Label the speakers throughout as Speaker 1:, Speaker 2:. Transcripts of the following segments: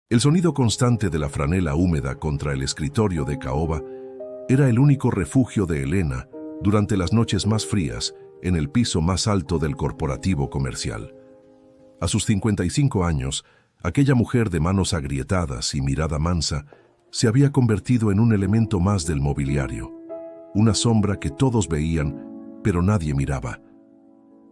Speaker 1: El sonido constante de la franela húmeda contra el escritorio de caoba era el único refugio de Elena durante las noches más frías en el piso más alto del corporativo comercial. A sus 55 años, aquella mujer de manos agrietadas y mirada mansa se había convertido en un elemento más del mobiliario, una sombra que todos veían, pero nadie miraba.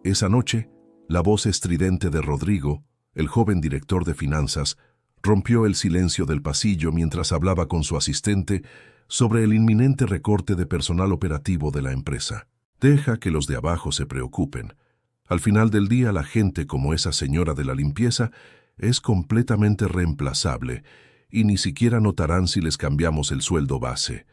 Speaker 1: Esa noche, la voz estridente de Rodrigo, el joven director de finanzas, rompió el silencio del pasillo mientras hablaba con su asistente sobre el inminente recorte de personal operativo de la empresa. Deja que los de abajo se preocupen. Al final del día, la gente como esa señora de la limpieza es completamente reemplazable y ni siquiera notarán si les cambiamos el sueldo base.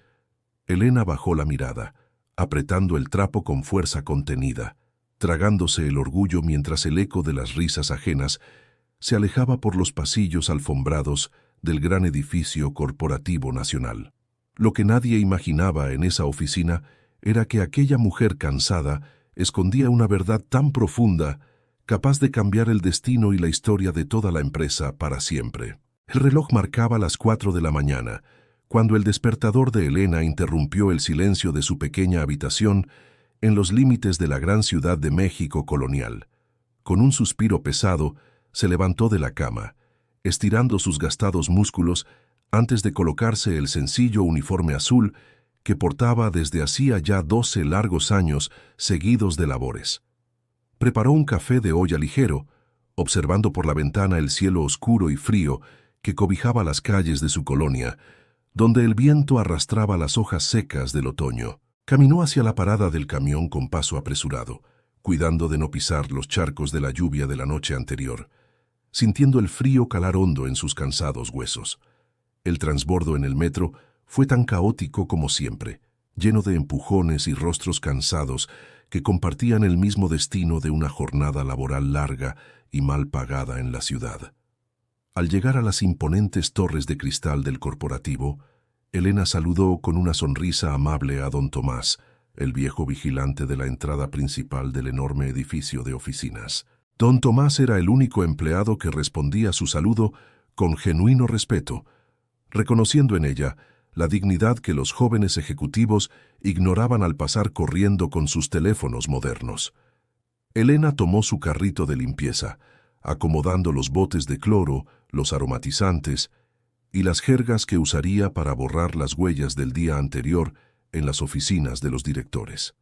Speaker 1: Elena bajó la mirada, apretando el trapo con fuerza contenida, tragándose el orgullo mientras el eco de las risas ajenas se alejaba por los pasillos alfombrados del gran edificio corporativo nacional. Lo que nadie imaginaba en esa oficina era que aquella mujer cansada escondía una verdad tan profunda, capaz de cambiar el destino y la historia de toda la empresa para siempre. El reloj marcaba las 4 de la mañana, cuando el despertador de Elena interrumpió el silencio de su pequeña habitación en los límites de la gran ciudad de México colonial. Con un suspiro pesado, se levantó de la cama, estirando sus gastados músculos antes de colocarse el sencillo uniforme azul que portaba desde hacía ya 12 largos años seguidos de labores. Preparó un café de olla ligero, observando por la ventana el cielo oscuro y frío que cobijaba las calles de su colonia, donde el viento arrastraba las hojas secas del otoño. Caminó hacia la parada del camión con paso apresurado, cuidando de no pisar los charcos de la lluvia de la noche anterior, sintiendo el frío calar hondo en sus cansados huesos. El transbordo en el metro fue tan caótico como siempre, lleno de empujones y rostros cansados que compartían el mismo destino de una jornada laboral larga y mal pagada en la ciudad. Al llegar a las imponentes torres de cristal del corporativo, Elena saludó con una sonrisa amable a don Tomás, el viejo vigilante de la entrada principal del enorme edificio de oficinas. Don Tomás era el único empleado que respondía a su saludo con genuino respeto, reconociendo en ella la dignidad que los jóvenes ejecutivos ignoraban al pasar corriendo con sus teléfonos modernos. Elena tomó su carrito de limpieza, acomodando los botes de cloro, los aromatizantes y las jergas que usaría para borrar las huellas del día anterior en las oficinas de los directores.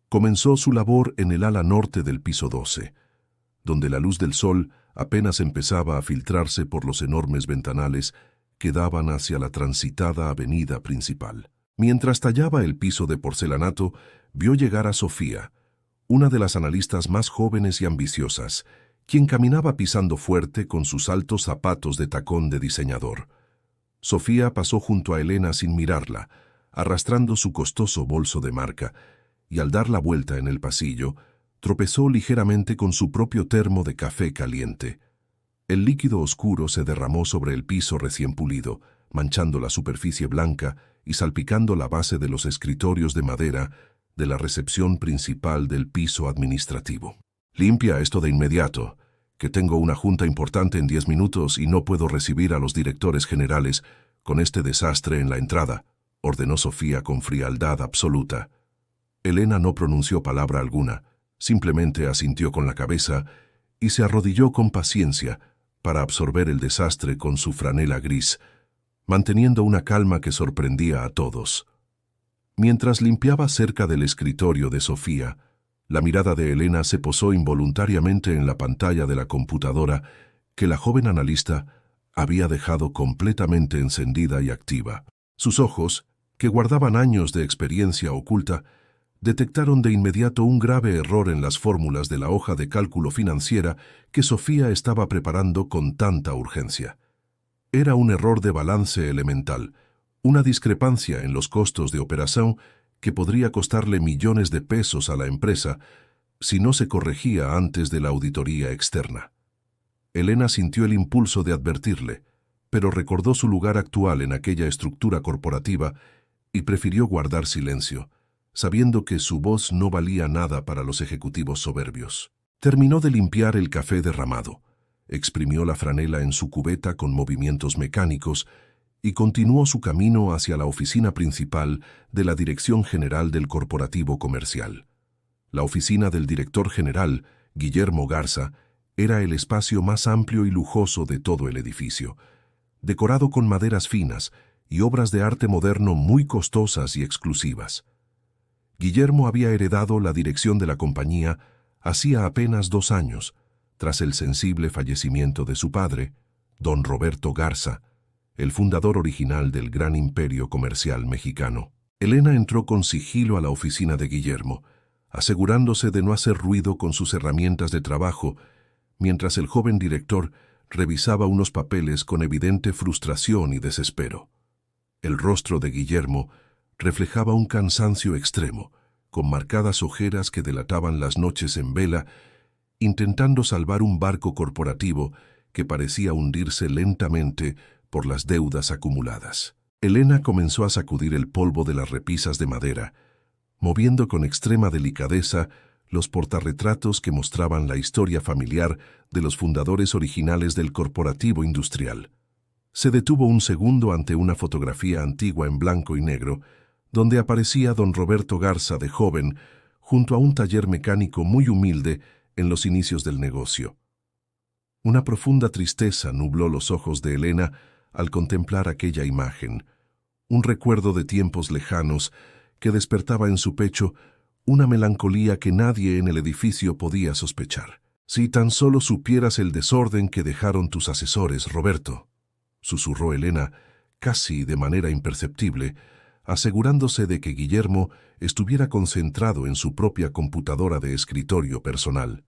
Speaker 1: Comenzó su labor en el ala norte del piso 12, donde la luz del sol apenas empezaba a filtrarse por los enormes ventanales que daban hacia la transitada avenida principal. Mientras tallaba el piso de porcelanato, vio llegar a Sofía, una de las analistas más jóvenes y ambiciosas, quien caminaba pisando fuerte con sus altos zapatos de tacón de diseñador. Sofía pasó junto a Elena sin mirarla, arrastrando su costoso bolso de marca, y al dar la vuelta en el pasillo, tropezó ligeramente con su propio termo de café caliente. El líquido oscuro se derramó sobre el piso recién pulido, manchando la superficie blanca y salpicando la base de los escritorios de madera de la recepción principal del piso administrativo. «Limpia esto de inmediato, que tengo una junta importante en 10 minutos y no puedo recibir a los directores generales con este desastre en la entrada», ordenó Sofía con frialdad absoluta. Elena no pronunció palabra alguna, simplemente asintió con la cabeza y se arrodilló con paciencia para absorber el desastre con su franela gris, manteniendo una calma que sorprendía a todos. Mientras limpiaba cerca del escritorio de Sofía, la mirada de Elena se posó involuntariamente en la pantalla de la computadora que la joven analista había dejado completamente encendida y activa. Sus ojos, que guardaban años de experiencia oculta, detectaron de inmediato un grave error en las fórmulas de la hoja de cálculo financiera que Sofía estaba preparando con tanta urgencia. Era un error de balance elemental, una discrepancia en los costos de operación que podría costarle millones de pesos a la empresa si no se corregía antes de la auditoría externa. Elena sintió el impulso de advertirle, pero recordó su lugar actual en aquella estructura corporativa y prefirió guardar silencio, sabiendo que su voz no valía nada para los ejecutivos soberbios. Terminó de limpiar el café derramado, exprimió la franela en su cubeta con movimientos mecánicos y continuó su camino hacia la oficina principal de la Dirección General del Corporativo Comercial. La oficina del director general, Guillermo Garza, era el espacio más amplio y lujoso de todo el edificio, decorado con maderas finas y obras de arte moderno muy costosas y exclusivas. Guillermo había heredado la dirección de la compañía hacía apenas 2 años, tras el sensible fallecimiento de su padre, don Roberto Garza, el fundador original del gran imperio comercial mexicano. Elena entró con sigilo a la oficina de Guillermo, asegurándose de no hacer ruido con sus herramientas de trabajo, mientras el joven director revisaba unos papeles con evidente frustración y desespero. El rostro de Guillermo reflejaba un cansancio extremo, con marcadas ojeras que delataban las noches en vela, intentando salvar un barco corporativo que parecía hundirse lentamente por las deudas acumuladas. Elena comenzó a sacudir el polvo de las repisas de madera, moviendo con extrema delicadeza los portarretratos que mostraban la historia familiar de los fundadores originales del corporativo industrial. Se detuvo un segundo ante una fotografía antigua en blanco y negro, donde aparecía don Roberto Garza de joven, junto a un taller mecánico muy humilde en los inicios del negocio. Una profunda tristeza nubló los ojos de Elena al contemplar aquella imagen, un recuerdo de tiempos lejanos que despertaba en su pecho una melancolía que nadie en el edificio podía sospechar. «Si tan solo supieras el desorden que dejaron tus asesores, Roberto», susurró Elena, casi de manera imperceptible, asegurándose de que Guillermo estuviera concentrado en su propia computadora de escritorio personal.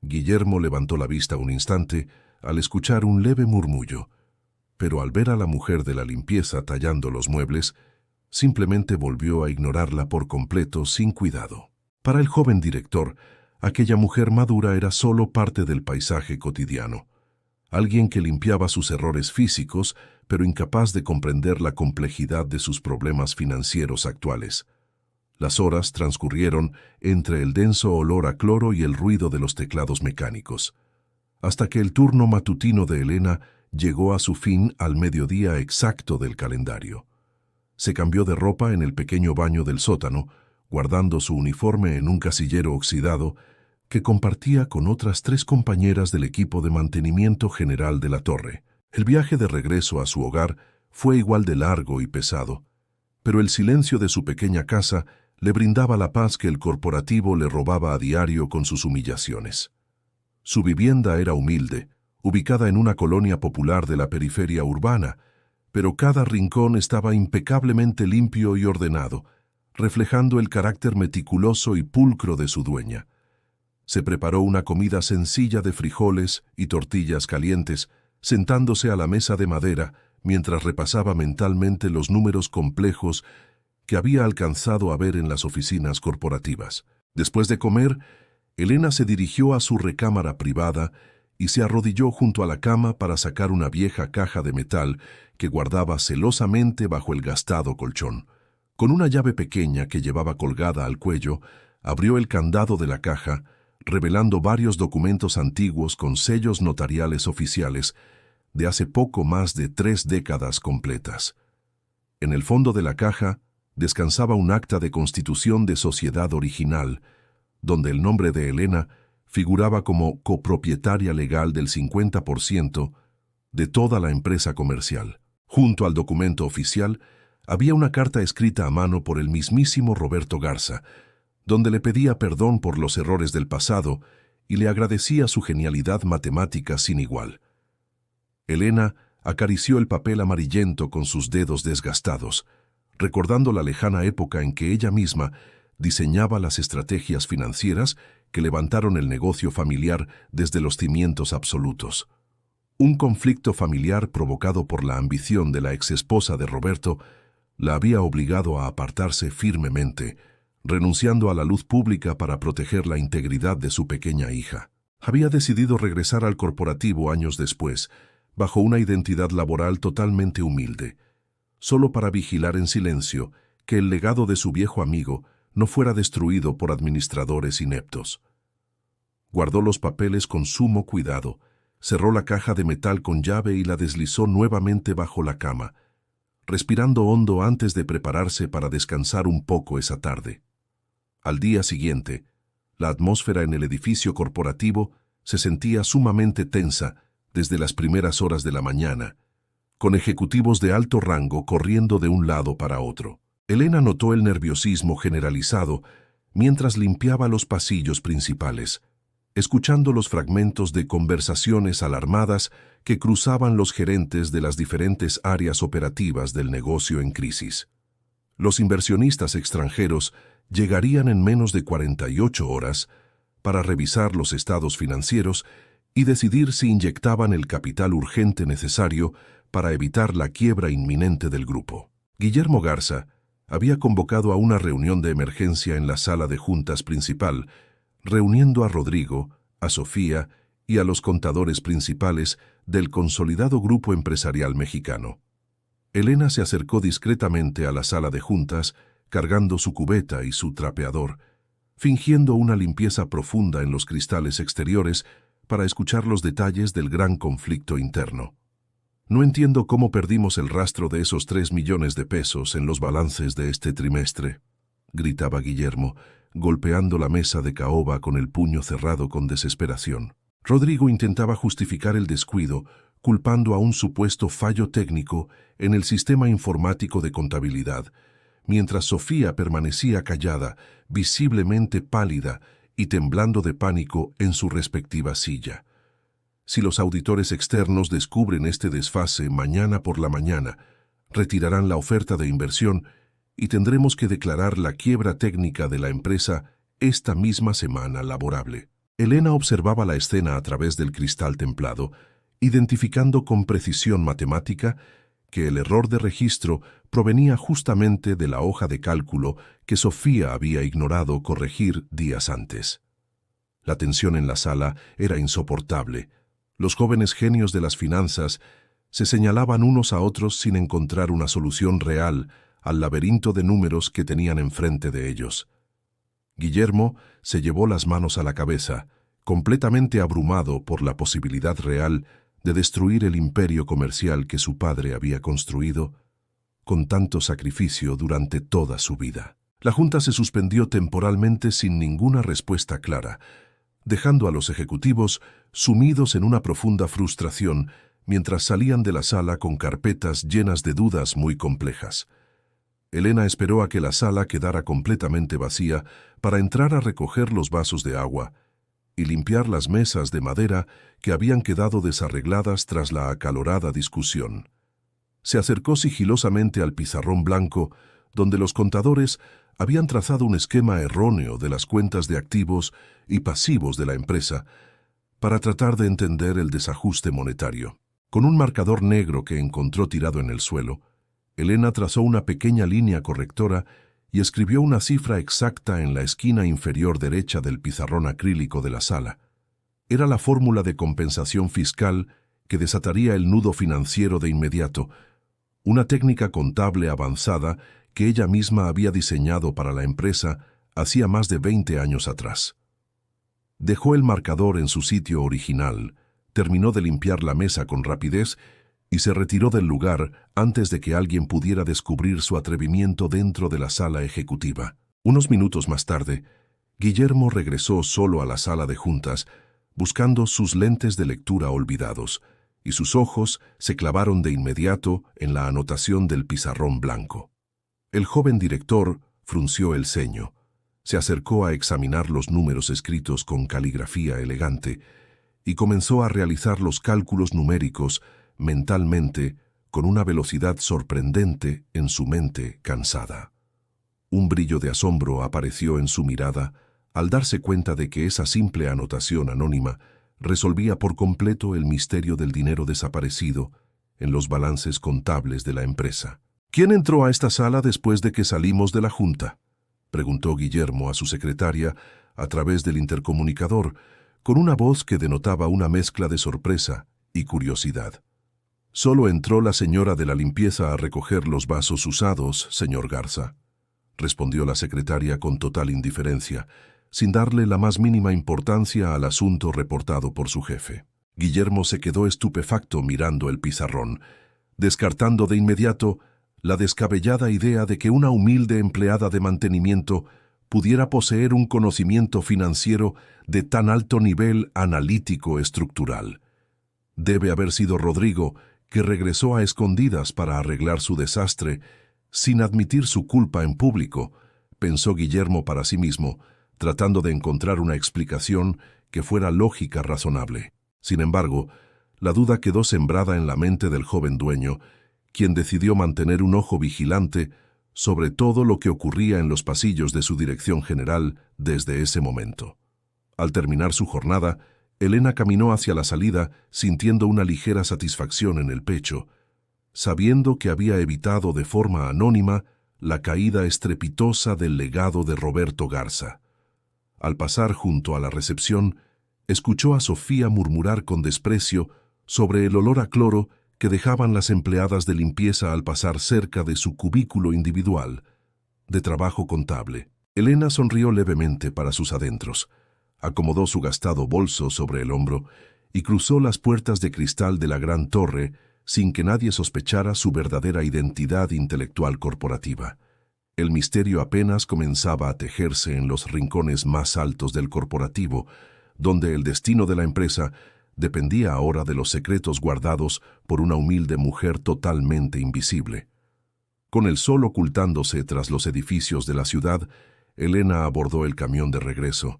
Speaker 1: Guillermo levantó la vista un instante al escuchar un leve murmullo, pero al ver a la mujer de la limpieza tallando los muebles, simplemente volvió a ignorarla por completo sin cuidado. Para el joven director, aquella mujer madura era solo parte del paisaje cotidiano, alguien que limpiaba sus errores físicos, pero incapaz de comprender la complejidad de sus problemas financieros actuales. Las horas transcurrieron entre el denso olor a cloro y el ruido de los teclados mecánicos, hasta que el turno matutino de Elena llegó a su fin al mediodía exacto del calendario. Se cambió de ropa en el pequeño baño del sótano, guardando su uniforme en un casillero oxidado que compartía con otras 3 compañeras del equipo de mantenimiento general de la torre. El viaje de regreso a su hogar fue igual de largo y pesado, pero el silencio de su pequeña casa le brindaba la paz que el corporativo le robaba a diario con sus humillaciones. Su vivienda era humilde, ubicada en una colonia popular de la periferia urbana, pero cada rincón estaba impecablemente limpio y ordenado, reflejando el carácter meticuloso y pulcro de su dueña. Se preparó una comida sencilla de frijoles y tortillas calientes, sentándose a la mesa de madera mientras repasaba mentalmente los números complejos que había alcanzado a ver en las oficinas corporativas. Después de comer, Elena se dirigió a su recámara privada y se arrodilló junto a la cama para sacar una vieja caja de metal que guardaba celosamente bajo el gastado colchón. Con una llave pequeña que llevaba colgada al cuello, abrió el candado de la caja, revelando varios documentos antiguos con sellos notariales oficiales de hace poco más de 3 décadas completas. En el fondo de la caja descansaba un acta de constitución de sociedad original, donde el nombre de Elena figuraba como copropietaria legal del 50% de toda la empresa comercial. Junto al documento oficial había una carta escrita a mano por el mismísimo Roberto Garza, donde le pedía perdón por los errores del pasado y le agradecía su genialidad matemática sin igual. Elena acarició el papel amarillento con sus dedos desgastados, recordando la lejana época en que ella misma diseñaba las estrategias financieras que levantaron el negocio familiar desde los cimientos absolutos. Un conflicto familiar provocado por la ambición de la exesposa de Roberto la había obligado a apartarse firmemente, renunciando a la luz pública para proteger la integridad de su pequeña hija. Había decidido regresar al corporativo años después, bajo una identidad laboral totalmente humilde, solo para vigilar en silencio que el legado de su viejo amigo no fuera destruido por administradores ineptos. Guardó los papeles con sumo cuidado, cerró la caja de metal con llave y la deslizó nuevamente bajo la cama, respirando hondo antes de prepararse para descansar un poco esa tarde. Al día siguiente, la atmósfera en el edificio corporativo se sentía sumamente tensa desde las primeras horas de la mañana, con ejecutivos de alto rango corriendo de un lado para otro. Elena notó el nerviosismo generalizado mientras limpiaba los pasillos principales, escuchando los fragmentos de conversaciones alarmadas que cruzaban los gerentes de las diferentes áreas operativas del negocio en crisis. Los inversionistas extranjeros llegarían en menos de 48 horas para revisar los estados financieros y decidir si inyectaban el capital urgente necesario para evitar la quiebra inminente del grupo. Guillermo Garza había convocado a una reunión de emergencia en la sala de juntas principal, reuniendo a Rodrigo, a Sofía y a los contadores principales del consolidado grupo empresarial mexicano. Elena se acercó discretamente a la sala de juntas, cargando su cubeta y su trapeador, fingiendo una limpieza profunda en los cristales exteriores para escuchar los detalles del gran conflicto interno. No entiendo cómo perdimos el rastro de esos 3 millones de pesos en los balances de este trimestre, gritaba Guillermo, golpeando la mesa de caoba con el puño cerrado con desesperación. Rodrigo intentaba justificar el descuido, culpando a un supuesto fallo técnico en el sistema informático de contabilidad, mientras Sofía permanecía callada, visiblemente pálida y temblando de pánico en su respectiva silla. Si los auditores externos descubren este desfase mañana por la mañana, retirarán la oferta de inversión y tendremos que declarar la quiebra técnica de la empresa esta misma semana laborable. Elena observaba la escena a través del cristal templado, identificando con precisión matemática que el error de registro provenía justamente de la hoja de cálculo que Sofía había ignorado corregir días antes. La tensión en la sala era insoportable. Los jóvenes genios de las finanzas se señalaban unos a otros sin encontrar una solución real al laberinto de números que tenían enfrente de ellos. Guillermo se llevó las manos a la cabeza, completamente abrumado por la posibilidad real de destruir el imperio comercial que su padre había construido con tanto sacrificio durante toda su vida. La junta se suspendió temporalmente sin ninguna respuesta clara, dejando a los ejecutivos sumidos en una profunda frustración mientras salían de la sala con carpetas llenas de dudas muy complejas. Elena esperó a que la sala quedara completamente vacía para entrar a recoger los vasos de agua y limpiar las mesas de madera que habían quedado desarregladas tras la acalorada discusión. Se acercó sigilosamente al pizarrón blanco, donde los contadores habían trazado un esquema erróneo de las cuentas de activos y pasivos de la empresa para tratar de entender el desajuste monetario. Con un marcador negro que encontró tirado en el suelo, Elena trazó una pequeña línea correctora y escribió una cifra exacta en la esquina inferior derecha del pizarrón acrílico de la sala. Era la fórmula de compensación fiscal que desataría el nudo financiero de inmediato, una técnica contable avanzada que ella misma había diseñado para la empresa hacía más de 20 años atrás. Dejó el marcador en su sitio original, terminó de limpiar la mesa con rapidez y se retiró del lugar antes de que alguien pudiera descubrir su atrevimiento dentro de la sala ejecutiva. Unos minutos más tarde, Guillermo regresó solo a la sala de juntas, buscando sus lentes de lectura olvidados, y sus ojos se clavaron de inmediato en la anotación del pizarrón blanco. El joven director frunció el ceño, se acercó a examinar los números escritos con caligrafía elegante y comenzó a realizar los cálculos numéricos mentalmente con una velocidad sorprendente en su mente cansada. Un brillo de asombro apareció en su mirada al darse cuenta de que esa simple anotación anónima resolvía por completo el misterio del dinero desaparecido en los balances contables de la empresa. ¿Quién entró a esta sala después de que salimos de la junta?, preguntó Guillermo a su secretaria a través del intercomunicador, con una voz que denotaba una mezcla de sorpresa y curiosidad. Solo entró la señora de la limpieza a recoger los vasos usados, señor Garza, respondió la secretaria con total indiferencia, sin darle la más mínima importancia al asunto reportado por su jefe. Guillermo se quedó estupefacto mirando el pizarrón, descartando de inmediato la descabellada idea de que una humilde empleada de mantenimiento pudiera poseer un conocimiento financiero de tan alto nivel analítico estructural. Debe haber sido Rodrigo, que regresó a escondidas para arreglar su desastre, sin admitir su culpa en público, pensó Guillermo para sí mismo, tratando de encontrar una explicación que fuera lógica razonable. Sin embargo, la duda quedó sembrada en la mente del joven dueño, quien decidió mantener un ojo vigilante sobre todo lo que ocurría en los pasillos de su dirección general desde ese momento. Al terminar su jornada, Elena caminó hacia la salida sintiendo una ligera satisfacción en el pecho, sabiendo que había evitado de forma anónima la caída estrepitosa del legado de Roberto Garza. Al pasar junto a la recepción, escuchó a Sofía murmurar con desprecio sobre el olor a cloro que dejaban las empleadas de limpieza al pasar cerca de su cubículo individual de trabajo contable. Elena sonrió levemente para sus adentros, acomodó su gastado bolso sobre el hombro y cruzó las puertas de cristal de la gran torre sin que nadie sospechara su verdadera identidad intelectual corporativa. El misterio apenas comenzaba a tejerse en los rincones más altos del corporativo, donde el destino de la empresa dependía ahora de los secretos guardados por una humilde mujer totalmente invisible. Con el sol ocultándose tras los edificios de la ciudad, Elena abordó el camión de regreso,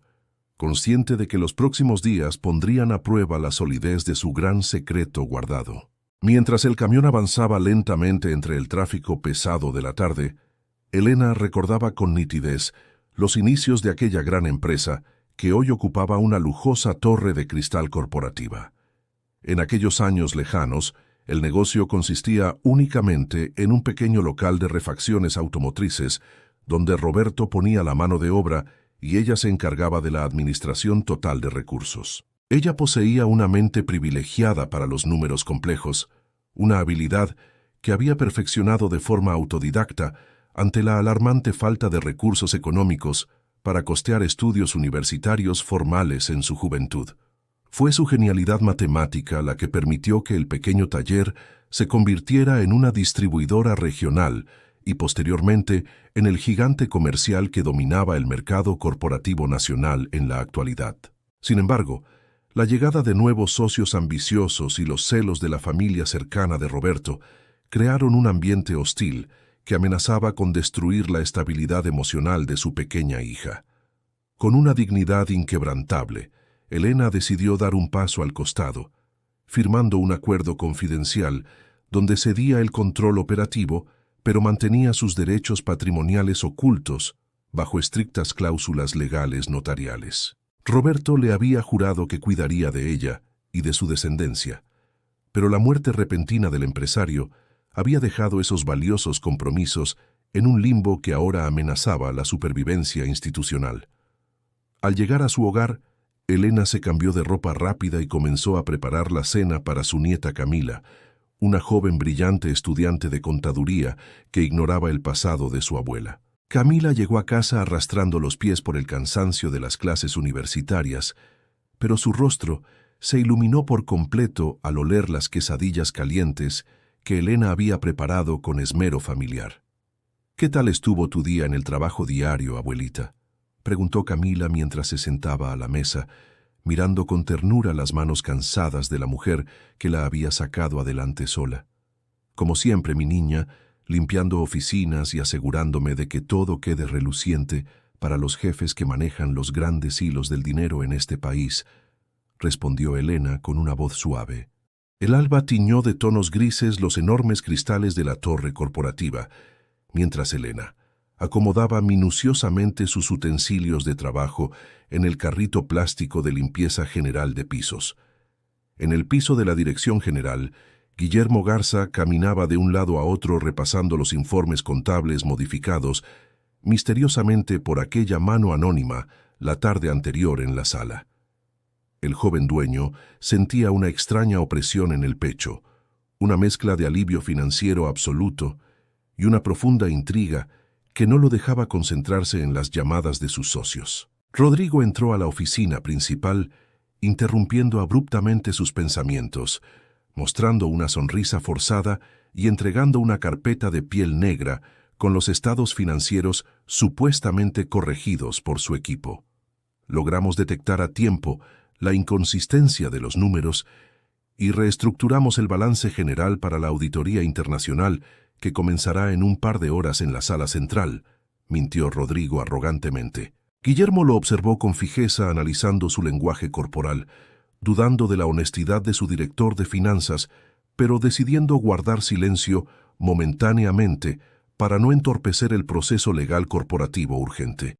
Speaker 1: consciente de que los próximos días pondrían a prueba la solidez de su gran secreto guardado. Mientras el camión avanzaba lentamente entre el tráfico pesado de la tarde, Elena recordaba con nitidez los inicios de aquella gran empresa que hoy ocupaba una lujosa torre de cristal corporativa. En aquellos años lejanos, el negocio consistía únicamente en un pequeño local de refacciones automotrices, donde Roberto ponía la mano de obra y ella se encargaba de la administración total de recursos. Ella poseía una mente privilegiada para los números complejos, una habilidad que había perfeccionado de forma autodidacta ante la alarmante falta de recursos económicos para costear estudios universitarios formales en su juventud. Fue su genialidad matemática la que permitió que el pequeño taller se convirtiera en una distribuidora regional y posteriormente en el gigante comercial que dominaba el mercado corporativo nacional en la actualidad. Sin embargo, la llegada de nuevos socios ambiciosos y los celos de la familia cercana de Roberto crearon un ambiente hostil que amenazaba con destruir la estabilidad emocional de su pequeña hija. Con una dignidad inquebrantable, Elena decidió dar un paso al costado, firmando un acuerdo confidencial donde cedía el control operativo, pero mantenía sus derechos patrimoniales ocultos bajo estrictas cláusulas legales notariales. Roberto le había jurado que cuidaría de ella y de su descendencia, pero la muerte repentina del empresario había dejado esos valiosos compromisos en un limbo que ahora amenazaba la supervivencia institucional. Al llegar a su hogar, Elena se cambió de ropa rápida y comenzó a preparar la cena para su nieta Camila, una joven brillante estudiante de contaduría que ignoraba el pasado de su abuela. Camila llegó a casa arrastrando los pies por el cansancio de las clases universitarias, pero su rostro se iluminó por completo al oler las quesadillas calientes que Elena había preparado con esmero familiar. «¿Qué tal estuvo tu día en el trabajo diario, abuelita?», preguntó Camila mientras se sentaba a la mesa, mirando con ternura las manos cansadas de la mujer que la había sacado adelante sola. «Como siempre, mi niña, limpiando oficinas y asegurándome de que todo quede reluciente para los jefes que manejan los grandes hilos del dinero en este país», respondió Elena con una voz suave. El alba tiñó de tonos grises los enormes cristales de la torre corporativa, mientras Elena acomodaba minuciosamente sus utensilios de trabajo en el carrito plástico de limpieza general de pisos. En el piso de la dirección general, Guillermo Garza caminaba de un lado a otro repasando los informes contables modificados misteriosamente por aquella mano anónima la tarde anterior en la sala. El joven dueño sentía una extraña opresión en el pecho, una mezcla de alivio financiero absoluto y una profunda intriga que no lo dejaba concentrarse en las llamadas de sus socios. Rodrigo entró a la oficina principal interrumpiendo abruptamente sus pensamientos, mostrando una sonrisa forzada y entregando una carpeta de piel negra con los estados financieros supuestamente corregidos por su equipo. Logramos detectar a tiempo la inconsistencia de los números y reestructuramos el balance general para la auditoría internacional que comenzará en un par de horas en la sala central, mintió Rodrigo arrogantemente. Guillermo lo observó con fijeza analizando su lenguaje corporal, dudando de la honestidad de su director de finanzas, pero decidiendo guardar silencio momentáneamente para no entorpecer el proceso legal corporativo urgente.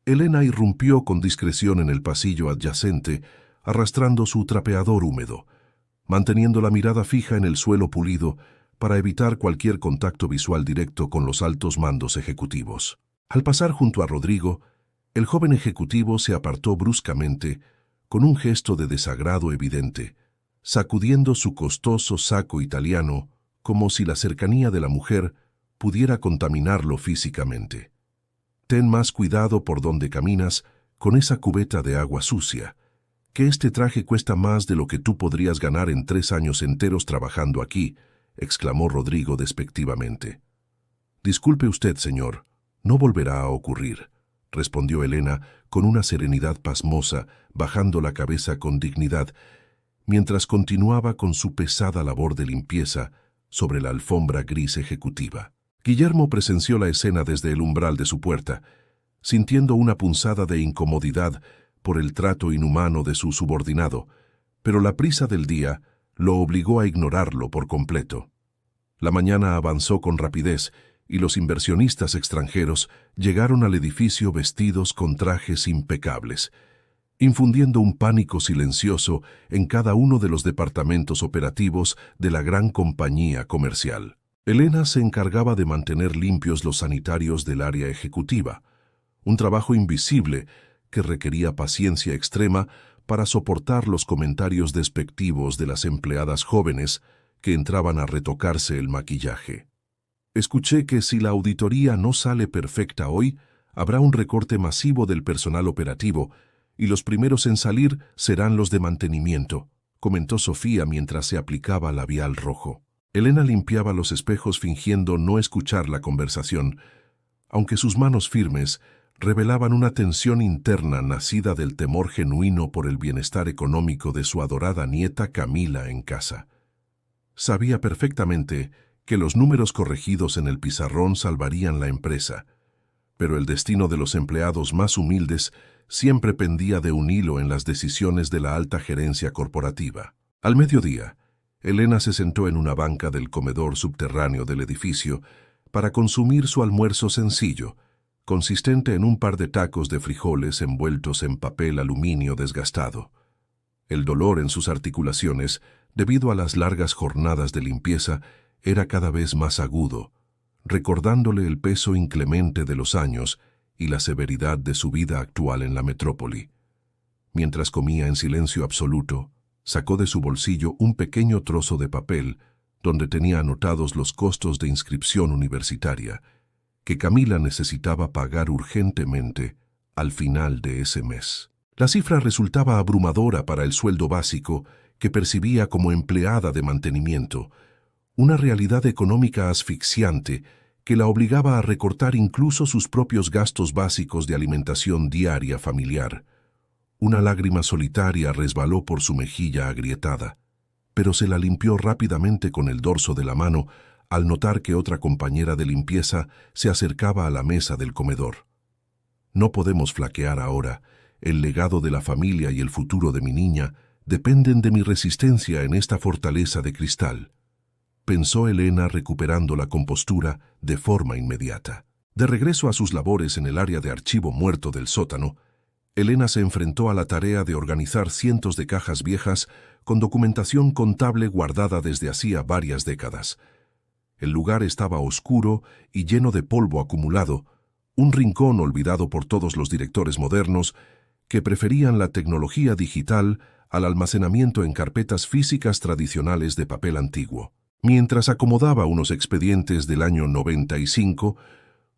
Speaker 1: Elena irrumpió con discreción en el pasillo adyacente, arrastrando su trapeador húmedo, manteniendo la mirada fija en el suelo pulido para evitar cualquier contacto visual directo con los altos mandos ejecutivos. Al pasar junto a Rodrigo, el joven ejecutivo se apartó bruscamente, con un gesto de desagrado evidente, sacudiendo su costoso saco italiano como si la cercanía de la mujer pudiera contaminarlo físicamente. Ten más cuidado por donde caminas con esa cubeta de agua sucia, que este traje cuesta más de lo que tú podrías ganar en 3 años enteros trabajando aquí, exclamó Rodrigo despectivamente. Disculpe usted, señor, no volverá a ocurrir, respondió Elena con una serenidad pasmosa, bajando la cabeza con dignidad, mientras continuaba con su pesada labor de limpieza sobre la alfombra gris ejecutiva. Guillermo presenció la escena desde el umbral de su puerta, sintiendo una punzada de incomodidad por el trato inhumano de su subordinado, pero la prisa del día lo obligó a ignorarlo por completo. La mañana avanzó con rapidez y los inversionistas extranjeros llegaron al edificio vestidos con trajes impecables, infundiendo un pánico silencioso en cada uno de los departamentos operativos de la gran compañía comercial. Elena se encargaba de mantener limpios los sanitarios del área ejecutiva, un trabajo invisible que requería paciencia extrema para soportar los comentarios despectivos de las empleadas jóvenes que entraban a retocarse el maquillaje. Escuché que si la auditoría no sale perfecta hoy, habrá un recorte masivo del personal operativo y los primeros en salir serán los de mantenimiento, comentó Sofía mientras se aplicaba labial rojo. Elena limpiaba los espejos fingiendo no escuchar la conversación, aunque sus manos firmes revelaban una tensión interna nacida del temor genuino por el bienestar económico de su adorada nieta Camila en casa. Sabía perfectamente que los números corregidos en el pizarrón salvarían la empresa, pero el destino de los empleados más humildes siempre pendía de un hilo en las decisiones de la alta gerencia corporativa. Al mediodía, Elena se sentó en una banca del comedor subterráneo del edificio para consumir su almuerzo sencillo, consistente en un par de tacos de frijoles envueltos en papel aluminio desgastado. El dolor en sus articulaciones, debido a las largas jornadas de limpieza, era cada vez más agudo, recordándole el peso inclemente de los años y la severidad de su vida actual en la metrópoli. Mientras comía en silencio absoluto, sacó de su bolsillo un pequeño trozo de papel donde tenía anotados los costos de inscripción universitaria que Camila necesitaba pagar urgentemente al final de ese mes. La cifra resultaba abrumadora para el sueldo básico que percibía como empleada de mantenimiento, una realidad económica asfixiante que la obligaba a recortar incluso sus propios gastos básicos de alimentación diaria familiar. Una lágrima solitaria resbaló por su mejilla agrietada, pero se la limpió rápidamente con el dorso de la mano al notar que otra compañera de limpieza se acercaba a la mesa del comedor. No podemos flaquear ahora. El legado de la familia y el futuro de mi niña dependen de mi resistencia en esta fortaleza de cristal, pensó Elena recuperando la compostura de forma inmediata. De regreso a sus labores en el área de archivo muerto del sótano, Elena se enfrentó a la tarea de organizar cientos de cajas viejas con documentación contable guardada desde hacía varias décadas. El lugar estaba oscuro y lleno de polvo acumulado, un rincón olvidado por todos los directores modernos que preferían la tecnología digital al almacenamiento en carpetas físicas tradicionales de papel antiguo. Mientras acomodaba unos expedientes del año 95,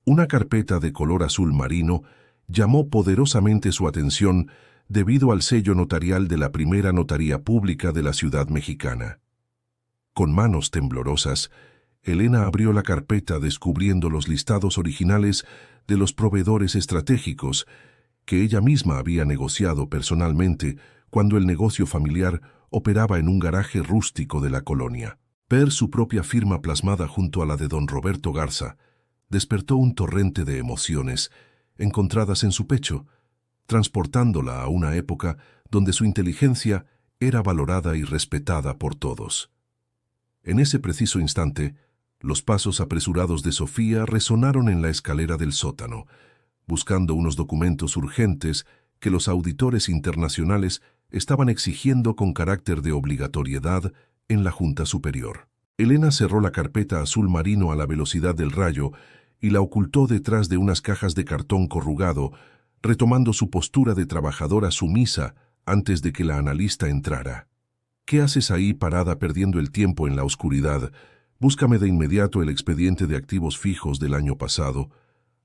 Speaker 1: una carpeta de color azul marino llamó poderosamente su atención debido al sello notarial de la primera notaría pública de la ciudad mexicana. Con manos temblorosas, Elena abrió la carpeta descubriendo los listados originales de los proveedores estratégicos que ella misma había negociado personalmente cuando el negocio familiar operaba en un garaje rústico de la colonia. Ver su propia firma plasmada junto a la de don Roberto Garza despertó un torrente de emociones encontradas en su pecho, transportándola a una época donde su inteligencia era valorada y respetada por todos. En ese preciso instante, los pasos apresurados de Sofía resonaron en la escalera del sótano, buscando unos documentos urgentes que los auditores internacionales estaban exigiendo con carácter de obligatoriedad en la Junta Superior. Elena cerró la carpeta azul marino a la velocidad del rayo y la ocultó detrás de unas cajas de cartón corrugado, retomando su postura de trabajadora sumisa antes de que la analista entrara. «¿Qué haces ahí parada perdiendo el tiempo en la oscuridad? Búscame de inmediato el expediente de activos fijos del año pasado,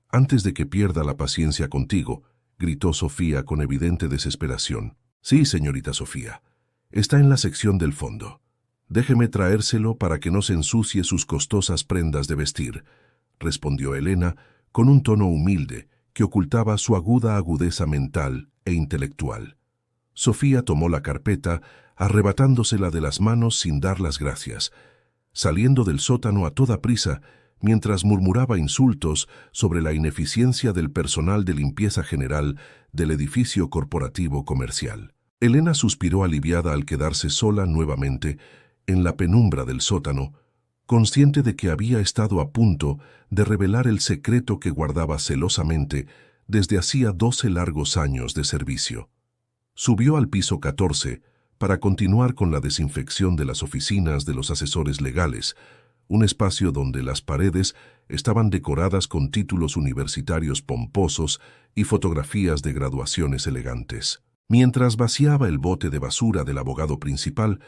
Speaker 1: antes de que pierda la paciencia contigo», gritó Sofía con evidente desesperación. «Sí, señorita Sofía. Está en la sección del fondo. Déjeme traérselo para que no se ensucie sus costosas prendas de vestir», respondió Elena con un tono humilde que ocultaba su aguda agudeza mental e intelectual. Sofía tomó la carpeta, arrebatándosela de las manos sin dar las gracias, saliendo del sótano a toda prisa mientras murmuraba insultos sobre la ineficiencia del personal de limpieza general del edificio corporativo comercial. Elena suspiró aliviada al quedarse sola nuevamente en la penumbra del sótano, consciente de que había estado a punto de revelar el secreto que guardaba celosamente desde hacía 12 largos años de servicio. Subió al piso 14 para continuar con la desinfección de las oficinas de los asesores legales, un espacio donde las paredes estaban decoradas con títulos universitarios pomposos y fotografías de graduaciones elegantes. Mientras vaciaba el bote de basura del abogado principal,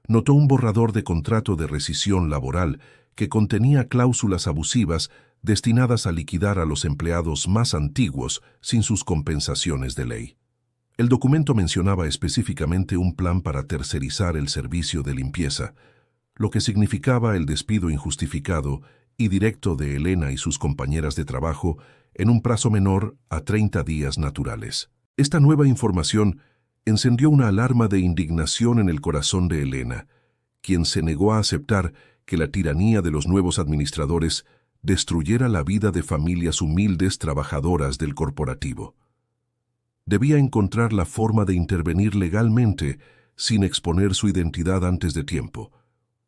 Speaker 1: notó un borrador de contrato de rescisión laboral que contenía cláusulas abusivas destinadas a liquidar a los empleados más antiguos sin sus compensaciones de ley. El documento mencionaba específicamente un plan para tercerizar el servicio de limpieza, lo que significaba el despido injustificado y directo de Elena y sus compañeras de trabajo en un plazo menor a 30 días naturales. Esta nueva información encendió una alarma de indignación en el corazón de Elena, quien se negó a aceptar que la tiranía de los nuevos administradores destruyera la vida de familias humildes trabajadoras del corporativo. Debía encontrar la forma de intervenir legalmente sin exponer su identidad antes de tiempo,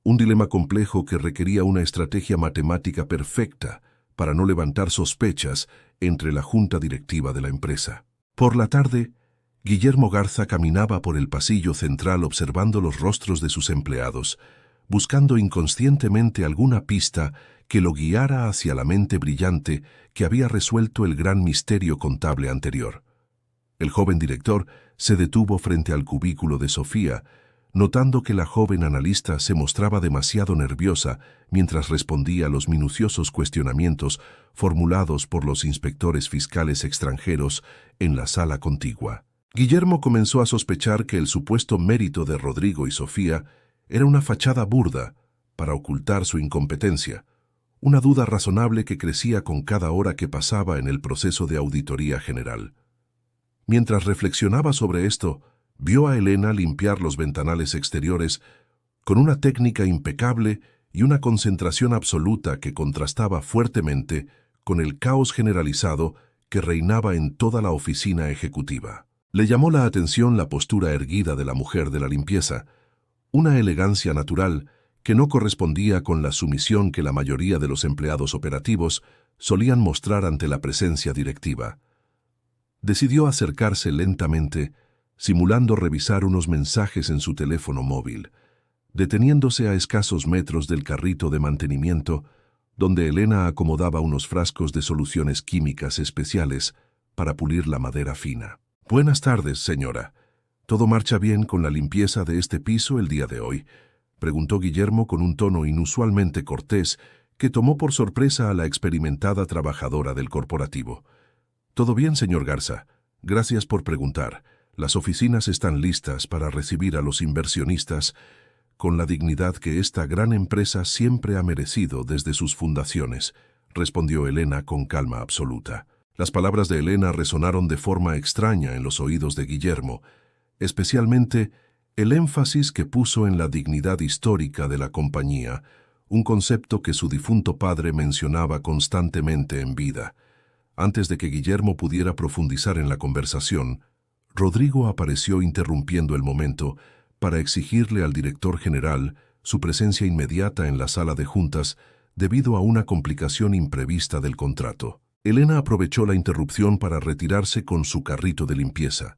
Speaker 1: un dilema complejo que requería una estrategia matemática perfecta para no levantar sospechas entre la junta directiva de la empresa. Por la tarde, Guillermo Garza caminaba por el pasillo central observando los rostros de sus empleados, buscando inconscientemente alguna pista que lo guiara hacia la mente brillante que había resuelto el gran misterio contable anterior. El joven director se detuvo frente al cubículo de Sofía, notando que la joven analista se mostraba demasiado nerviosa mientras respondía a los minuciosos cuestionamientos formulados por los inspectores fiscales extranjeros en la sala contigua. Guillermo comenzó a sospechar que el supuesto mérito de Rodrigo y Sofía era una fachada burda para ocultar su incompetencia, una duda razonable que crecía con cada hora que pasaba en el proceso de auditoría general. Mientras reflexionaba sobre esto, vio a Elena limpiar los ventanales exteriores con una técnica impecable y una concentración absoluta que contrastaba fuertemente con el caos generalizado que reinaba en toda la oficina ejecutiva. Le llamó la atención la postura erguida de la mujer de la limpieza, una elegancia natural que no correspondía con la sumisión que la mayoría de los empleados operativos solían mostrar ante la presencia directiva. Decidió acercarse lentamente, simulando revisar unos mensajes en su teléfono móvil, deteniéndose a escasos metros del carrito de mantenimiento, donde Elena acomodaba unos frascos de soluciones químicas especiales para pulir la madera fina. «Buenas tardes, señora. ¿Todo marcha bien con la limpieza de este piso el día de hoy?», preguntó Guillermo con un tono inusualmente cortés que tomó por sorpresa a la experimentada trabajadora del corporativo. «Todo bien, señor Garza. Gracias por preguntar. Las oficinas están listas para recibir a los inversionistas con la dignidad que esta gran empresa siempre ha merecido desde sus fundaciones, respondió Elena con calma absoluta. Las palabras de Elena resonaron de forma extraña en los oídos de Guillermo, especialmente el énfasis que puso en la dignidad histórica de la compañía, un concepto que su difunto padre mencionaba constantemente en vida. Antes de que Guillermo pudiera profundizar en la conversación, Rodrigo apareció interrumpiendo el momento para exigirle al director general su presencia inmediata en la sala de juntas debido a una complicación imprevista del contrato. Elena aprovechó la interrupción para retirarse con su carrito de limpieza,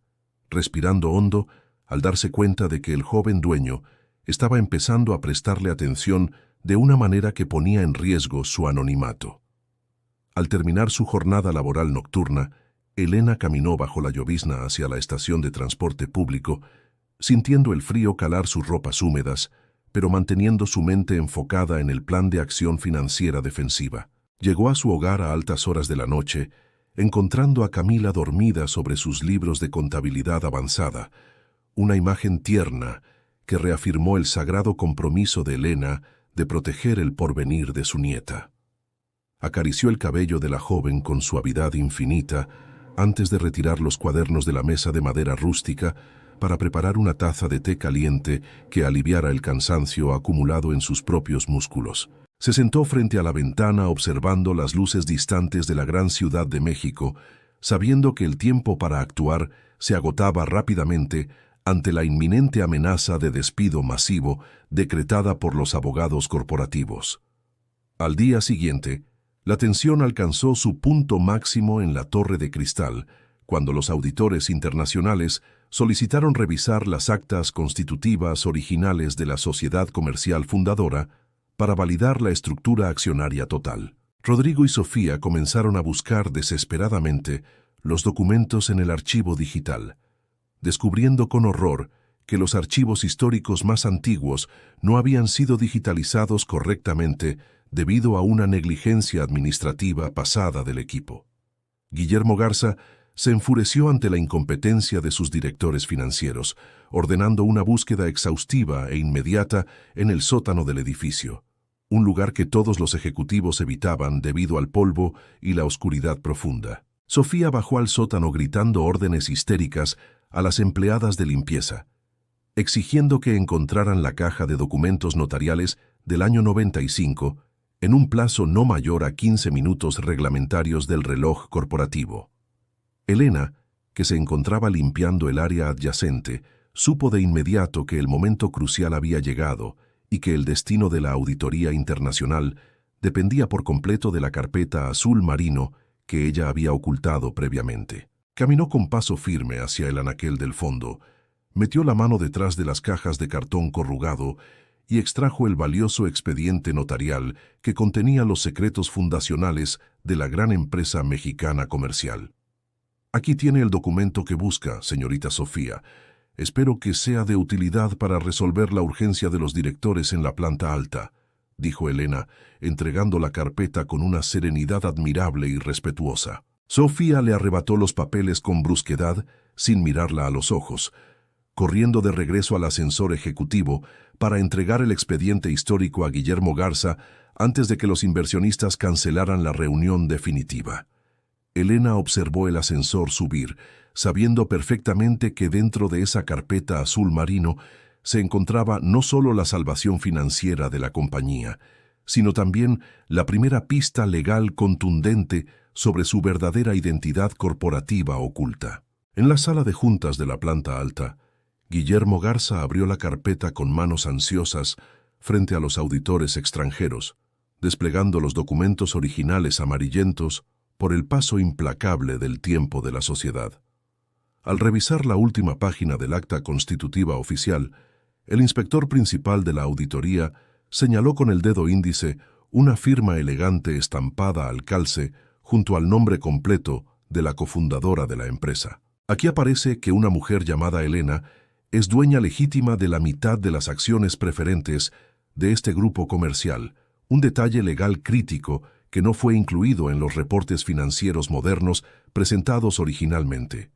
Speaker 1: respirando hondo al darse cuenta de que el joven dueño estaba empezando a prestarle atención de una manera que ponía en riesgo su anonimato. Al terminar su jornada laboral nocturna, Elena caminó bajo la llovizna hacia la estación de transporte público, sintiendo el frío calar sus ropas húmedas, pero manteniendo su mente enfocada en el plan de acción financiera defensiva. Llegó a su hogar a altas horas de la noche, encontrando a Camila dormida sobre sus libros de contabilidad avanzada, una imagen tierna que reafirmó el sagrado compromiso de Elena de proteger el porvenir de su nieta. Acarició el cabello de la joven con suavidad infinita antes de retirar los cuadernos de la mesa de madera rústica para preparar una taza de té caliente que aliviara el cansancio acumulado en sus propios músculos. Se sentó frente a la ventana observando las luces distantes de la gran ciudad de México, sabiendo que el tiempo para actuar se agotaba rápidamente ante la inminente amenaza de despido masivo decretada por los abogados corporativos. Al día siguiente, la tensión alcanzó su punto máximo en la Torre de Cristal, cuando los auditores internacionales solicitaron revisar las actas constitutivas originales de la sociedad comercial fundadora para validar la estructura accionaria total. Rodrigo y Sofía comenzaron a buscar desesperadamente los documentos en el archivo digital, descubriendo con horror que los archivos históricos más antiguos no habían sido digitalizados correctamente debido a una negligencia administrativa pasada del equipo. Guillermo Garza se enfureció ante la incompetencia de sus directores financieros, ordenando una búsqueda exhaustiva e inmediata en el sótano del edificio, un lugar que todos los ejecutivos evitaban debido al polvo y la oscuridad profunda. Sofía bajó al sótano gritando órdenes histéricas a las empleadas de limpieza, exigiendo que encontraran la caja de documentos notariales del año 95 en un plazo no mayor a 15 minutos reglamentarios del reloj corporativo. Elena, que se encontraba limpiando el área adyacente, supo de inmediato que el momento crucial había llegado y que el destino de la auditoría internacional dependía por completo de la carpeta azul marino que ella había ocultado previamente. Caminó con paso firme hacia el anaquel del fondo, metió la mano detrás de las cajas de cartón corrugado y extrajo el valioso expediente notarial que contenía los secretos fundacionales de la gran empresa mexicana comercial. Aquí tiene el documento que busca, señorita Sofía. Espero que sea de utilidad para resolver la urgencia de los directores en la planta alta, dijo Elena, entregando la carpeta con una serenidad admirable y respetuosa. Sofía le arrebató los papeles con brusquedad, sin mirarla a los ojos, corriendo de regreso al ascensor ejecutivo para entregar el expediente histórico a Guillermo Garza antes de que los inversionistas cancelaran la reunión definitiva. Elena observó el ascensor subir, sabiendo perfectamente que dentro de esa carpeta azul marino se encontraba no solo la salvación financiera de la compañía, sino también la primera pista legal contundente sobre su verdadera identidad corporativa oculta. En la sala de juntas de la planta alta, Guillermo Garza abrió la carpeta con manos ansiosas frente a los auditores extranjeros, desplegando los documentos originales amarillentos por el paso implacable del tiempo de la sociedad. Al revisar la última página del acta constitutiva oficial, el inspector principal de la auditoría señaló con el dedo índice una firma elegante estampada al calce junto al nombre completo de la cofundadora de la empresa. Aquí aparece que una mujer llamada Elena es dueña legítima de la mitad de las acciones preferentes de este grupo comercial, un detalle legal crítico que no fue incluido en los reportes financieros modernos presentados originalmente.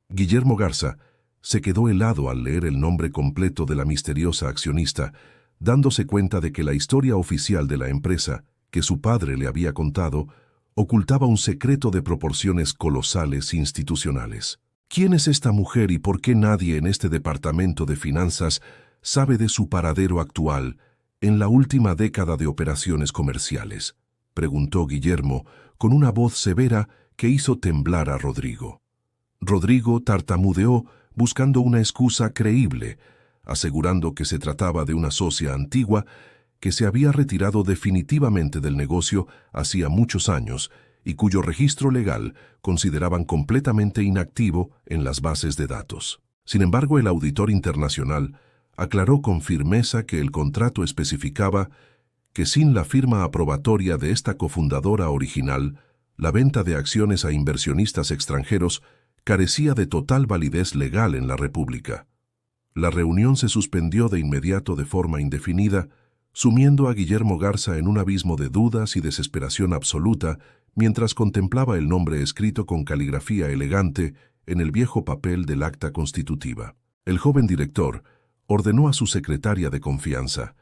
Speaker 1: Guillermo Garza Se quedó helado al leer el nombre completo de la misteriosa accionista, dándose cuenta de que la historia oficial de la empresa, que su padre le había contado, ocultaba un secreto de proporciones colosales institucionales. ¿Quién es esta mujer y por qué nadie en este departamento de finanzas sabe de su paradero actual en la última década de operaciones comerciales?, preguntó Guillermo con una voz severa que hizo temblar a Rodrigo. Rodrigo tartamudeó buscando una excusa creíble, asegurando que se trataba de una socia antigua que se había retirado definitivamente del negocio hacía muchos años y cuyo registro legal consideraban completamente inactivo en las bases de datos. Sin embargo, el auditor internacional aclaró con firmeza que el contrato especificaba que sin la firma aprobatoria de esta cofundadora original, la venta de acciones a inversionistas extranjeros carecía de total validez legal en la República. La reunión se suspendió de inmediato de forma indefinida, sumiendo a Guillermo Garza en un abismo de dudas y desesperación absoluta mientras contemplaba el nombre escrito con caligrafía elegante en el viejo papel del acta constitutiva. El joven director ordenó a su secretaria de confianza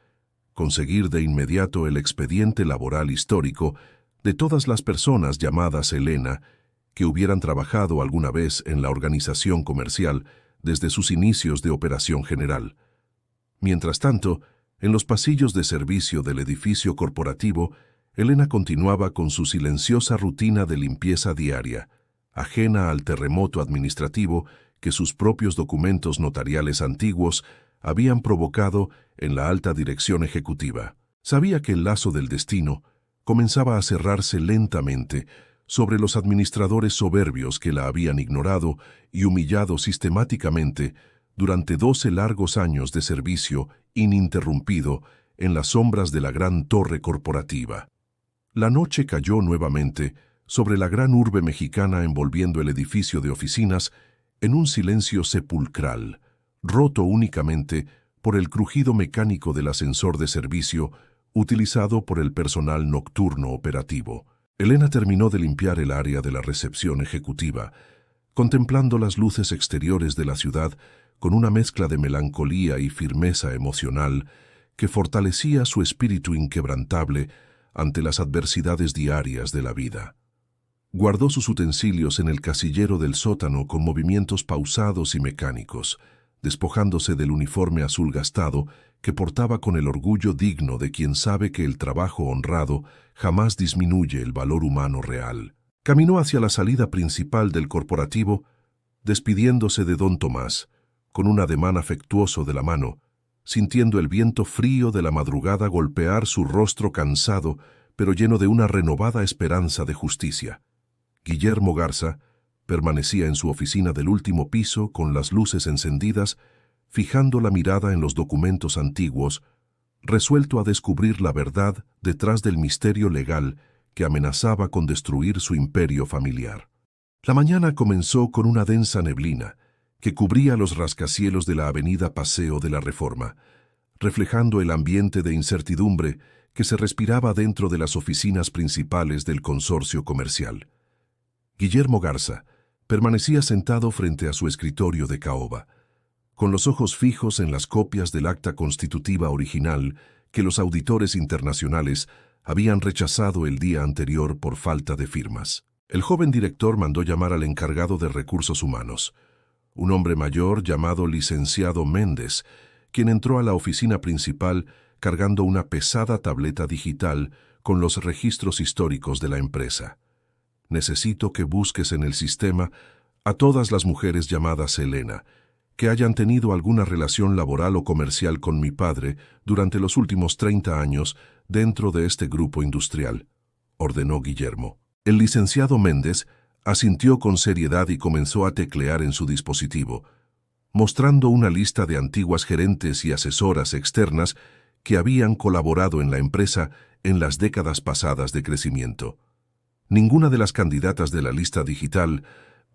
Speaker 1: conseguir de inmediato el expediente laboral histórico de todas las personas llamadas Elena que hubieran trabajado alguna vez en la organización comercial desde sus inicios de operación general. Mientras tanto, en los pasillos de servicio del edificio corporativo, Elena continuaba con su silenciosa rutina de limpieza diaria, ajena al terremoto administrativo que sus propios documentos notariales antiguos habían provocado en la alta dirección ejecutiva. Sabía que el lazo del destino comenzaba a cerrarse lentamente sobre los administradores soberbios que la habían ignorado y humillado sistemáticamente durante 12 largos años de servicio ininterrumpido en las sombras de la gran torre corporativa. La noche cayó nuevamente sobre la gran urbe mexicana envolviendo el edificio de oficinas en un silencio sepulcral, roto únicamente por el crujido mecánico del ascensor de servicio utilizado por el personal nocturno operativo. Elena terminó de limpiar el área de la recepción ejecutiva, contemplando las luces exteriores de la ciudad con una mezcla de melancolía y firmeza emocional que fortalecía su espíritu inquebrantable ante las adversidades diarias de la vida. Guardó sus utensilios en el casillero del sótano con movimientos pausados y mecánicos, despojándose del uniforme azul gastado que portaba con el orgullo digno de quien sabe que el trabajo honrado jamás disminuye el valor humano real. Caminó hacia la salida principal del corporativo, despidiéndose de don Tomás, con un ademán afectuoso de la mano, sintiendo el viento frío de la madrugada golpear su rostro cansado, pero lleno de una renovada esperanza de justicia. Guillermo Garza permanecía en su oficina del último piso con las luces encendidas, fijando la mirada en los documentos antiguos, resuelto a descubrir la verdad detrás del misterio legal que amenazaba con destruir su imperio familiar. La mañana comenzó con una densa neblina que cubría los rascacielos de la avenida Paseo de la Reforma, reflejando el ambiente de incertidumbre que se respiraba dentro de las oficinas principales del consorcio comercial. Guillermo Garza permanecía sentado frente a su escritorio de caoba, con los ojos fijos en las copias del acta constitutiva original que los auditores internacionales habían rechazado el día anterior por falta de firmas. El joven director mandó llamar al encargado de recursos humanos, un hombre mayor llamado licenciado Méndez, quien entró a la oficina principal cargando una pesada tableta digital con los registros históricos de la empresa. Necesito que busques en el sistema a todas las mujeres llamadas Elena, que hayan tenido alguna relación laboral o comercial con mi padre durante los últimos 30 años dentro de este grupo industrial, ordenó Guillermo. El licenciado Méndez asintió con seriedad y comenzó a teclear en su dispositivo, mostrando una lista de antiguas gerentes y asesoras externas que habían colaborado en la empresa en las décadas pasadas de crecimiento. Ninguna de las candidatas de la lista digital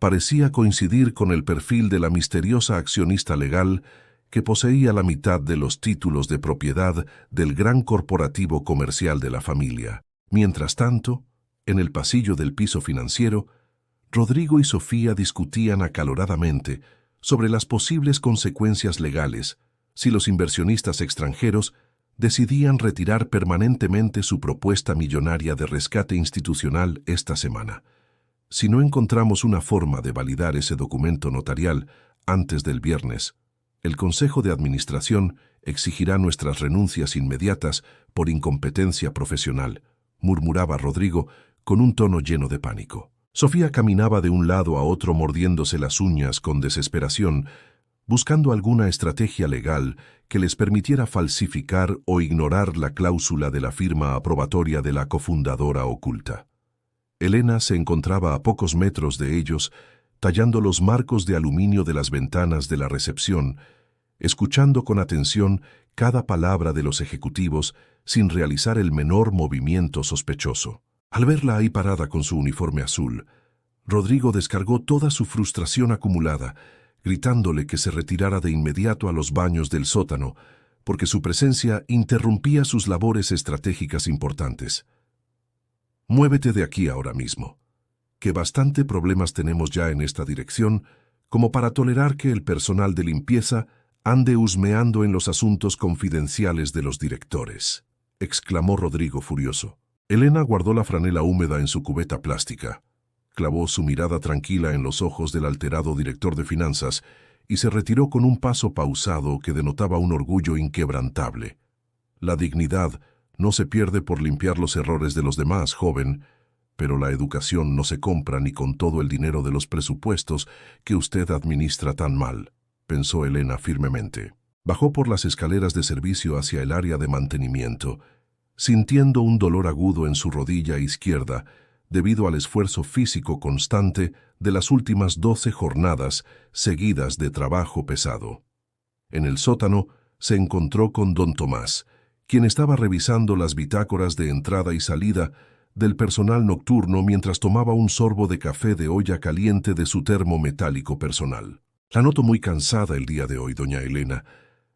Speaker 1: parecía coincidir con el perfil de la misteriosa accionista legal que poseía la mitad de los títulos de propiedad del gran corporativo comercial de la familia. Mientras tanto, en el pasillo del piso financiero, Rodrigo y Sofía discutían acaloradamente sobre las posibles consecuencias legales si los inversionistas extranjeros decidían retirar permanentemente su propuesta millonaria de rescate institucional esta semana. Si no encontramos una forma de validar ese documento notarial antes del viernes, el Consejo de Administración exigirá nuestras renuncias inmediatas por incompetencia profesional, murmuraba Rodrigo con un tono lleno de pánico. Sofía caminaba de un lado a otro mordiéndose las uñas con desesperación, buscando alguna estrategia legal que les permitiera falsificar o ignorar la cláusula de la firma aprobatoria de la cofundadora oculta. Elena se encontraba a pocos metros de ellos, tallando los marcos de aluminio de las ventanas de la recepción, escuchando con atención cada palabra de los ejecutivos sin realizar el menor movimiento sospechoso. Al verla ahí parada con su uniforme azul, Rodrigo descargó toda su frustración acumulada, gritándole que se retirara de inmediato a los baños del sótano, porque su presencia interrumpía sus labores estratégicas importantes. «Muévete de aquí ahora mismo, que bastante problemas tenemos ya en esta dirección como para tolerar que el personal de limpieza ande husmeando en los asuntos confidenciales de los directores», exclamó Rodrigo furioso. Elena guardó la franela húmeda en su cubeta plástica, clavó su mirada tranquila en los ojos del alterado director de finanzas y se retiró con un paso pausado que denotaba un orgullo inquebrantable. La dignidad no se pierde por limpiar los errores de los demás, joven, pero la educación no se compra ni con todo el dinero de los presupuestos que usted administra tan mal, pensó Elena firmemente. Bajó por las escaleras de servicio hacia el área de mantenimiento, sintiendo un dolor agudo en su rodilla izquierda debido al esfuerzo físico constante de las últimas 12 jornadas seguidas de trabajo pesado. En el sótano se encontró con don Tomás, quien estaba revisando las bitácoras de entrada y salida del personal nocturno mientras tomaba un sorbo de café de olla caliente de su termo metálico personal. «La noto muy cansada el día de hoy, doña Elena.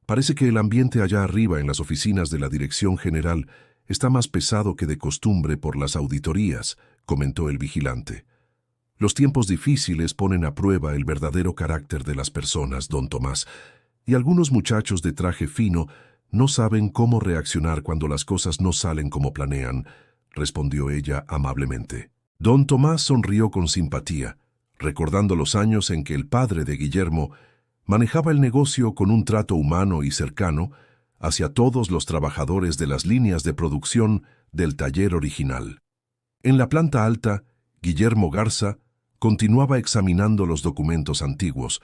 Speaker 1: Parece que el ambiente allá arriba en las oficinas de la Dirección General está más pesado que de costumbre por las auditorías», comentó el vigilante. «Los tiempos difíciles ponen a prueba el verdadero carácter de las personas, don Tomás, y algunos muchachos de traje fino no saben cómo reaccionar cuando las cosas no salen como planean», respondió ella amablemente. Don Tomás sonrió con simpatía, recordando los años en que el padre de Guillermo manejaba el negocio con un trato humano y cercano hacia todos los trabajadores de las líneas de producción del taller original. En la planta alta, Guillermo Garza continuaba examinando los documentos antiguos,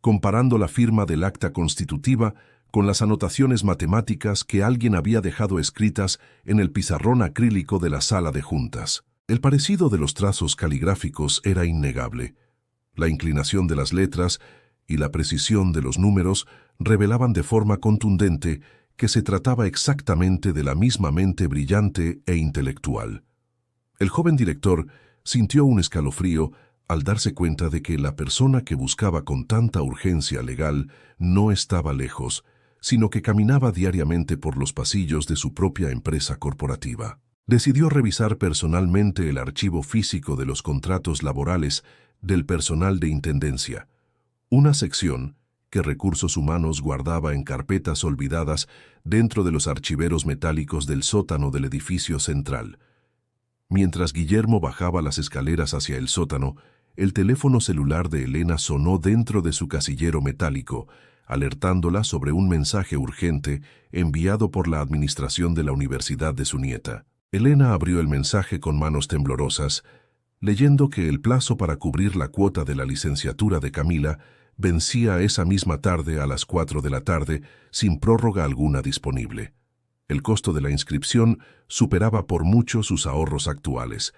Speaker 1: comparando la firma del acta constitutiva con las anotaciones matemáticas que alguien había dejado escritas en el pizarrón acrílico de la sala de juntas. El parecido de los trazos caligráficos era innegable. La inclinación de las letras y la precisión de los números revelaban de forma contundente que se trataba exactamente de la misma mente brillante e intelectual. El joven director sintió un escalofrío al darse cuenta de que la persona que buscaba con tanta urgencia legal no estaba lejos, sino que caminaba diariamente por los pasillos de su propia empresa corporativa. Decidió revisar personalmente el archivo físico de los contratos laborales del personal de intendencia, una sección que Recursos Humanos guardaba en carpetas olvidadas dentro de los archiveros metálicos del sótano del edificio central. Mientras Guillermo bajaba las escaleras hacia el sótano, el teléfono celular de Elena sonó dentro de su casillero metálico, alertándola sobre un mensaje urgente enviado por la administración de la universidad de su nieta. Elena abrió el mensaje con manos temblorosas, leyendo que el plazo para cubrir la cuota de la licenciatura de Camila vencía esa misma tarde a las 4 de la tarde, sin prórroga alguna disponible. El costo de la inscripción superaba por mucho sus ahorros actuales,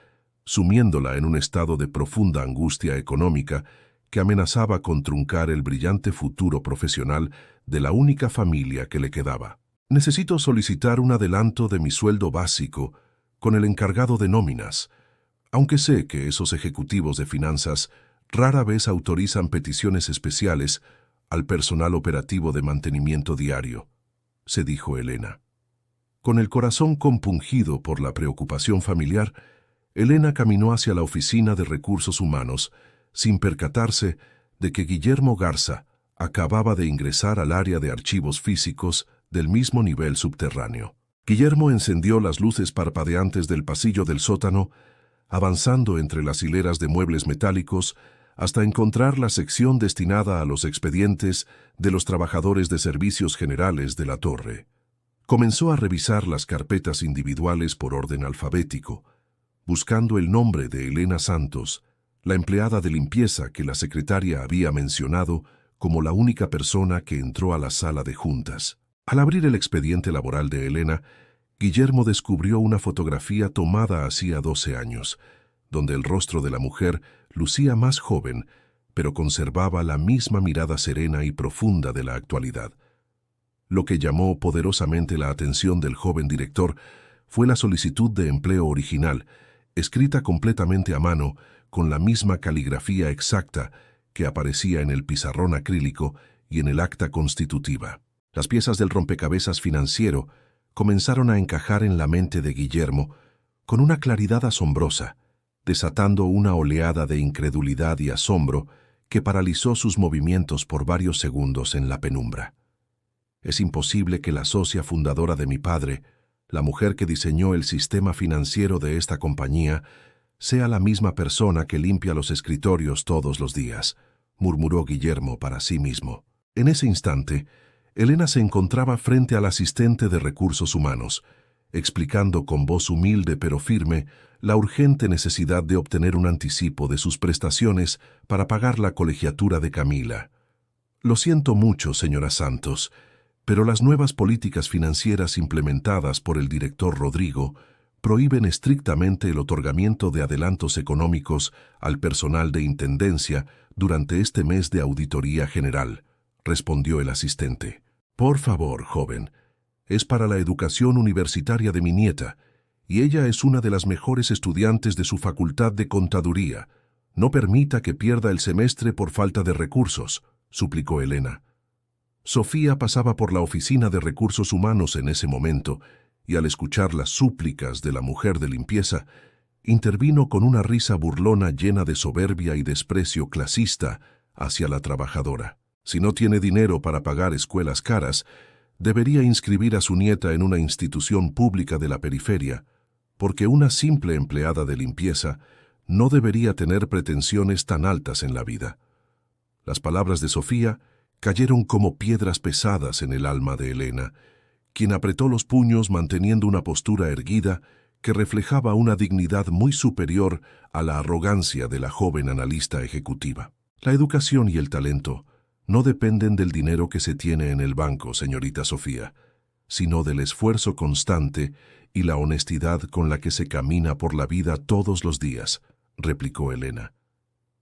Speaker 1: sumiéndola en un estado de profunda angustia económica que amenazaba con truncar el brillante futuro profesional de la única familia que le quedaba. «Necesito solicitar un adelanto de mi sueldo básico con el encargado de nóminas, aunque sé que esos ejecutivos de finanzas rara vez autorizan peticiones especiales al personal operativo de mantenimiento diario», se dijo Elena. Con el corazón compungido por la preocupación familiar, Elena caminó hacia la oficina de Recursos Humanos, sin percatarse de que Guillermo Garza acababa de ingresar al área de archivos físicos del mismo nivel subterráneo. Guillermo encendió las luces parpadeantes del pasillo del sótano, avanzando entre las hileras de muebles metálicos hasta encontrar la sección destinada a los expedientes de los trabajadores de servicios generales de la torre. Comenzó a revisar las carpetas individuales por orden alfabético, buscando el nombre de Elena Santos, la empleada de limpieza que la secretaria había mencionado como la única persona que entró a la sala de juntas. Al abrir el expediente laboral de Elena, Guillermo descubrió una fotografía tomada hacía 12 años, donde el rostro de la mujer lucía más joven, pero conservaba la misma mirada serena y profunda de la actualidad. Lo que llamó poderosamente la atención del joven director fue la solicitud de empleo original, escrita completamente a mano, con la misma caligrafía exacta que aparecía en el pizarrón acrílico y en el acta constitutiva. Las piezas del rompecabezas financiero comenzaron a encajar en la mente de Guillermo con una claridad asombrosa, desatando una oleada de incredulidad y asombro que paralizó sus movimientos por varios segundos en la penumbra. Es imposible que la socia fundadora de mi padre, la mujer que diseñó el sistema financiero de esta compañía, sea la misma persona que limpia los escritorios todos los días, murmuró Guillermo para sí mismo. En ese instante, Elena se encontraba frente al asistente de recursos humanos, explicando con voz humilde pero firme la urgente necesidad de obtener un anticipo de sus prestaciones para pagar la colegiatura de Camila. Lo siento mucho, señora Santos, pero las nuevas políticas financieras implementadas por el director Rodrigo prohíben estrictamente el otorgamiento de adelantos económicos al personal de intendencia durante este mes de auditoría general, respondió el asistente. Por favor, joven, es para la educación universitaria de mi nieta, y ella es una de las mejores estudiantes de su facultad de contaduría. No permita que pierda el semestre por falta de recursos, suplicó Elena. Sofía pasaba por la oficina de recursos humanos en ese momento, y al escuchar las súplicas de la mujer de limpieza, intervino con una risa burlona llena de soberbia y desprecio clasista hacia la trabajadora. Si no tiene dinero para pagar escuelas caras, debería inscribir a su nieta en una institución pública de la periferia, porque una simple empleada de limpieza no debería tener pretensiones tan altas en la vida. Las palabras de Sofía cayeron como piedras pesadas en el alma de Elena, quien apretó los puños manteniendo una postura erguida que reflejaba una dignidad muy superior a la arrogancia de la joven analista ejecutiva. La educación y el talento no dependen del dinero que se tiene en el banco, señorita Sofía, sino del esfuerzo constante y la honestidad con la que se camina por la vida todos los días, replicó Elena.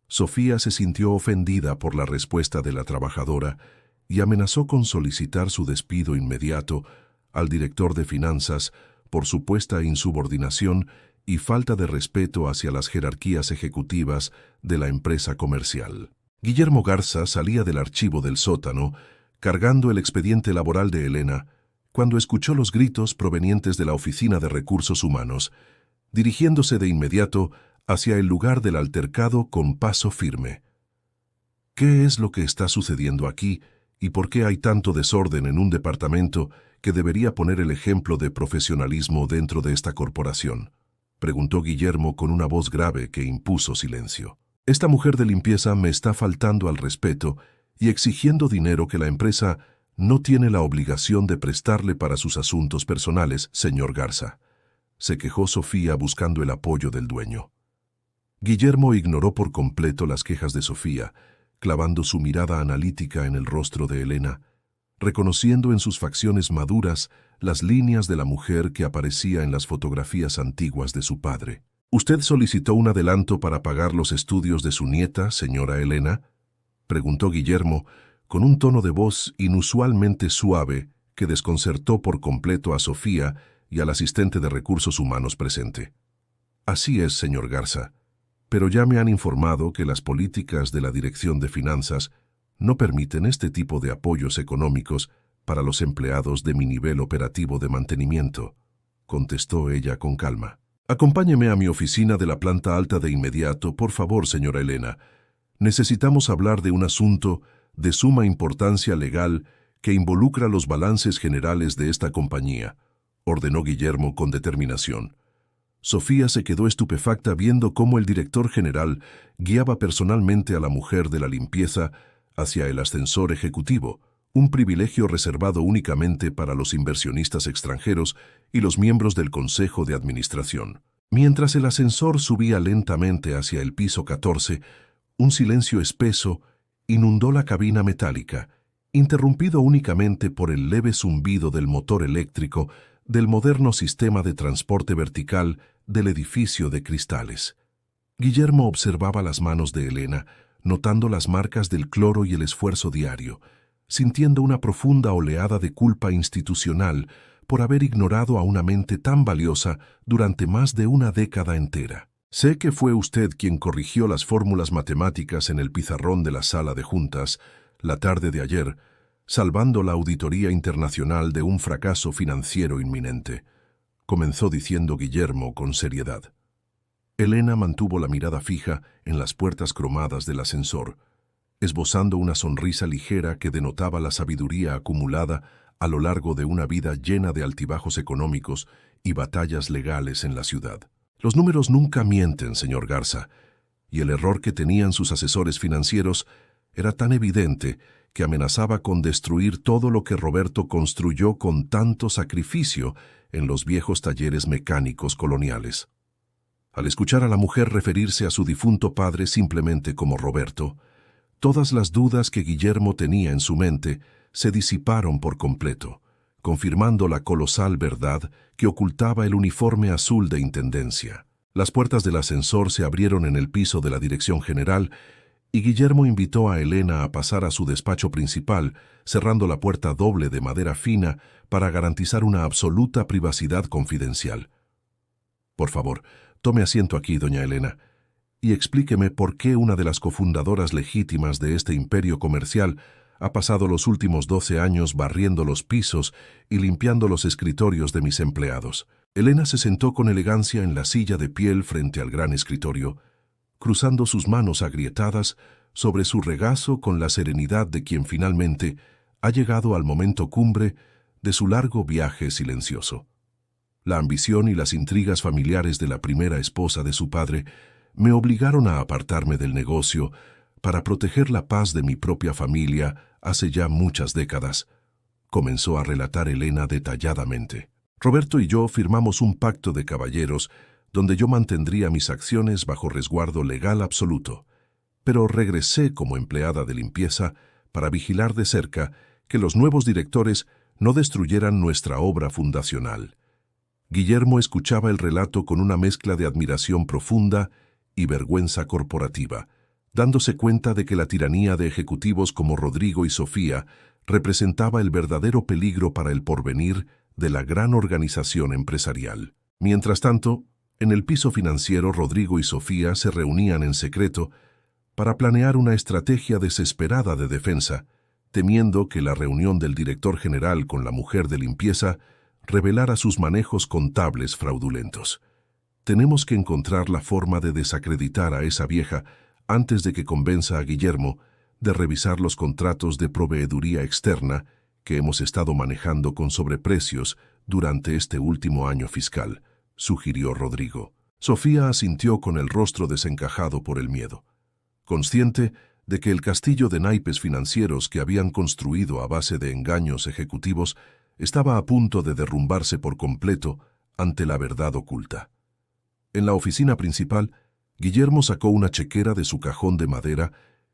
Speaker 1: Sofía se sintió ofendida por la respuesta de la trabajadora y amenazó con solicitar su despido inmediato al director de finanzas por supuesta insubordinación y falta de respeto hacia las jerarquías ejecutivas de la empresa comercial. Guillermo Garza salía del archivo del sótano, cargando el expediente laboral de Elena, cuando escuchó los gritos provenientes de la oficina de recursos humanos, dirigiéndose de inmediato hacia el lugar del altercado con paso firme. ¿Qué es lo que está sucediendo aquí y por qué hay tanto desorden en un departamento que debería poner el ejemplo de profesionalismo dentro de esta corporación?, preguntó Guillermo con una voz grave que impuso silencio. Esta mujer de limpieza me está faltando al respeto y exigiendo dinero que la empresa no tiene la obligación de prestarle para sus asuntos personales, señor Garza, se quejó Sofía buscando el apoyo del dueño. Guillermo ignoró por completo las quejas de Sofía, clavando su mirada analítica en el rostro de Elena, reconociendo en sus facciones maduras las líneas de la mujer que aparecía en las fotografías antiguas de su padre. ¿Usted solicitó un adelanto para pagar los estudios de su nieta, señora Elena?, preguntó Guillermo, con un tono de voz inusualmente suave que desconcertó por completo a Sofía y al asistente de recursos humanos presente. Así es, señor Garza, pero ya me han informado que las políticas de la Dirección de Finanzas no permiten este tipo de apoyos económicos para los empleados de mi nivel operativo de mantenimiento, contestó ella con calma. Acompáñeme a mi oficina de la planta alta de inmediato, por favor, señora Elena. Necesitamos hablar de un asunto de suma importancia legal que involucra los balances generales de esta compañía, ordenó Guillermo con determinación. Sofía se quedó estupefacta viendo cómo el director general guiaba personalmente a la mujer de la limpieza hacia el ascensor ejecutivo, un privilegio reservado únicamente para los inversionistas extranjeros y los miembros del Consejo de Administración. Mientras el ascensor subía lentamente hacia el piso 14, un silencio espeso inundó la cabina metálica, interrumpido únicamente por el leve zumbido del motor eléctrico del moderno sistema de transporte vertical del edificio de cristales. Guillermo observaba las manos de Elena, notando las marcas del cloro y el esfuerzo diario, sintiendo una profunda oleada de culpa institucional por haber ignorado a una mente tan valiosa durante más de una década entera. Sé que fue usted quien corrigió las fórmulas matemáticas en el pizarrón de la sala de juntas la tarde de ayer, salvando la auditoría internacional de un fracaso financiero inminente, comenzó diciendo Guillermo con seriedad. Elena mantuvo la mirada fija en las puertas cromadas del ascensor, esbozando una sonrisa ligera que denotaba la sabiduría acumulada a lo largo de una vida llena de altibajos económicos y batallas legales en la ciudad. Los números nunca mienten, señor Garza, y el error que tenían sus asesores financieros era tan evidente que amenazaba con destruir todo lo que Roberto construyó con tanto sacrificio en los viejos talleres mecánicos coloniales. Al escuchar a la mujer referirse a su difunto padre simplemente como Roberto, todas las dudas que Guillermo tenía en su mente se disiparon por completo, confirmando la colosal verdad que ocultaba el uniforme azul de intendencia. Las puertas del ascensor se abrieron en el piso de la dirección general y Guillermo invitó a Elena a pasar a su despacho principal, cerrando la puerta doble de madera fina para garantizar una absoluta privacidad confidencial. Por favor, tome asiento aquí, doña Elena, y explíqueme por qué una de las cofundadoras legítimas de este imperio comercial ha pasado los últimos 12 años barriendo los pisos y limpiando los escritorios de mis empleados. Elena se sentó con elegancia en la silla de piel frente al gran escritorio, cruzando sus manos agrietadas sobre su regazo con la serenidad de quien finalmente ha llegado al momento cumbre de su largo viaje silencioso. La ambición y las intrigas familiares de la primera esposa de su padre me obligaron a apartarme del negocio para proteger la paz de mi propia familia hace ya muchas décadas, comenzó a relatar Elena detalladamente. Roberto y yo firmamos un pacto de caballeros donde yo mantendría mis acciones bajo resguardo legal absoluto, pero regresé como empleada de limpieza para vigilar de cerca que los nuevos directores no destruyeran nuestra obra fundacional. Guillermo escuchaba el relato con una mezcla de admiración profunda y vergüenza corporativa, dándose cuenta de que la tiranía de ejecutivos como Rodrigo y Sofía representaba el verdadero peligro para el porvenir de la gran organización empresarial. Mientras tanto, en el piso financiero, Rodrigo y Sofía se reunían en secreto para planear una estrategia desesperada de defensa, temiendo que la reunión del director general con la mujer de limpieza revelara sus manejos contables fraudulentos. Tenemos que encontrar la forma de desacreditar a esa vieja antes de que convenza a Guillermo de revisar los contratos de proveeduría externa que hemos estado manejando con sobreprecios durante este último año fiscal, sugirió Rodrigo. Sofía asintió con el rostro desencajado por el miedo, consciente de que el castillo de naipes financieros que habían construido a base de engaños ejecutivos estaba a punto de derrumbarse por completo ante la verdad oculta. En la oficina principal, Guillermo sacó una chequera de su cajón de madera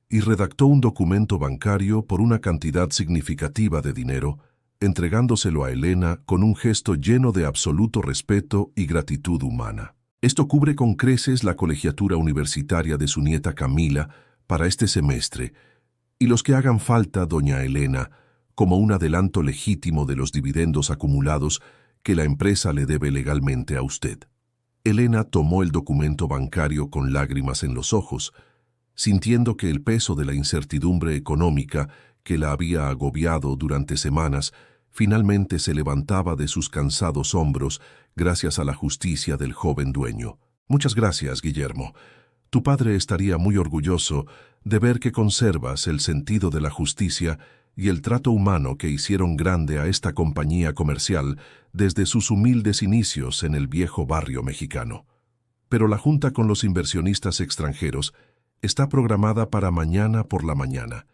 Speaker 1: y redactó un documento bancario por una cantidad significativa de dinero, entregándoselo a Elena con un gesto lleno de absoluto respeto y gratitud humana. Esto cubre con creces la colegiatura universitaria de su nieta Camila para este semestre, y los que hagan falta, doña Elena, como un adelanto legítimo de los dividendos acumulados que la empresa le debe legalmente a usted. Elena tomó el documento bancario con lágrimas en los ojos, sintiendo que el peso de la incertidumbre económica que la había agobiado durante semanas finalmente se levantaba de sus cansados hombros gracias a la justicia del joven dueño. Muchas gracias, Guillermo. Tu padre estaría muy orgulloso de ver que conservas el sentido de la justicia y el trato humano que hicieron grande a esta compañía comercial desde sus humildes inicios en el viejo barrio mexicano. Pero la junta con los inversionistas extranjeros está programada para mañana por la mañana,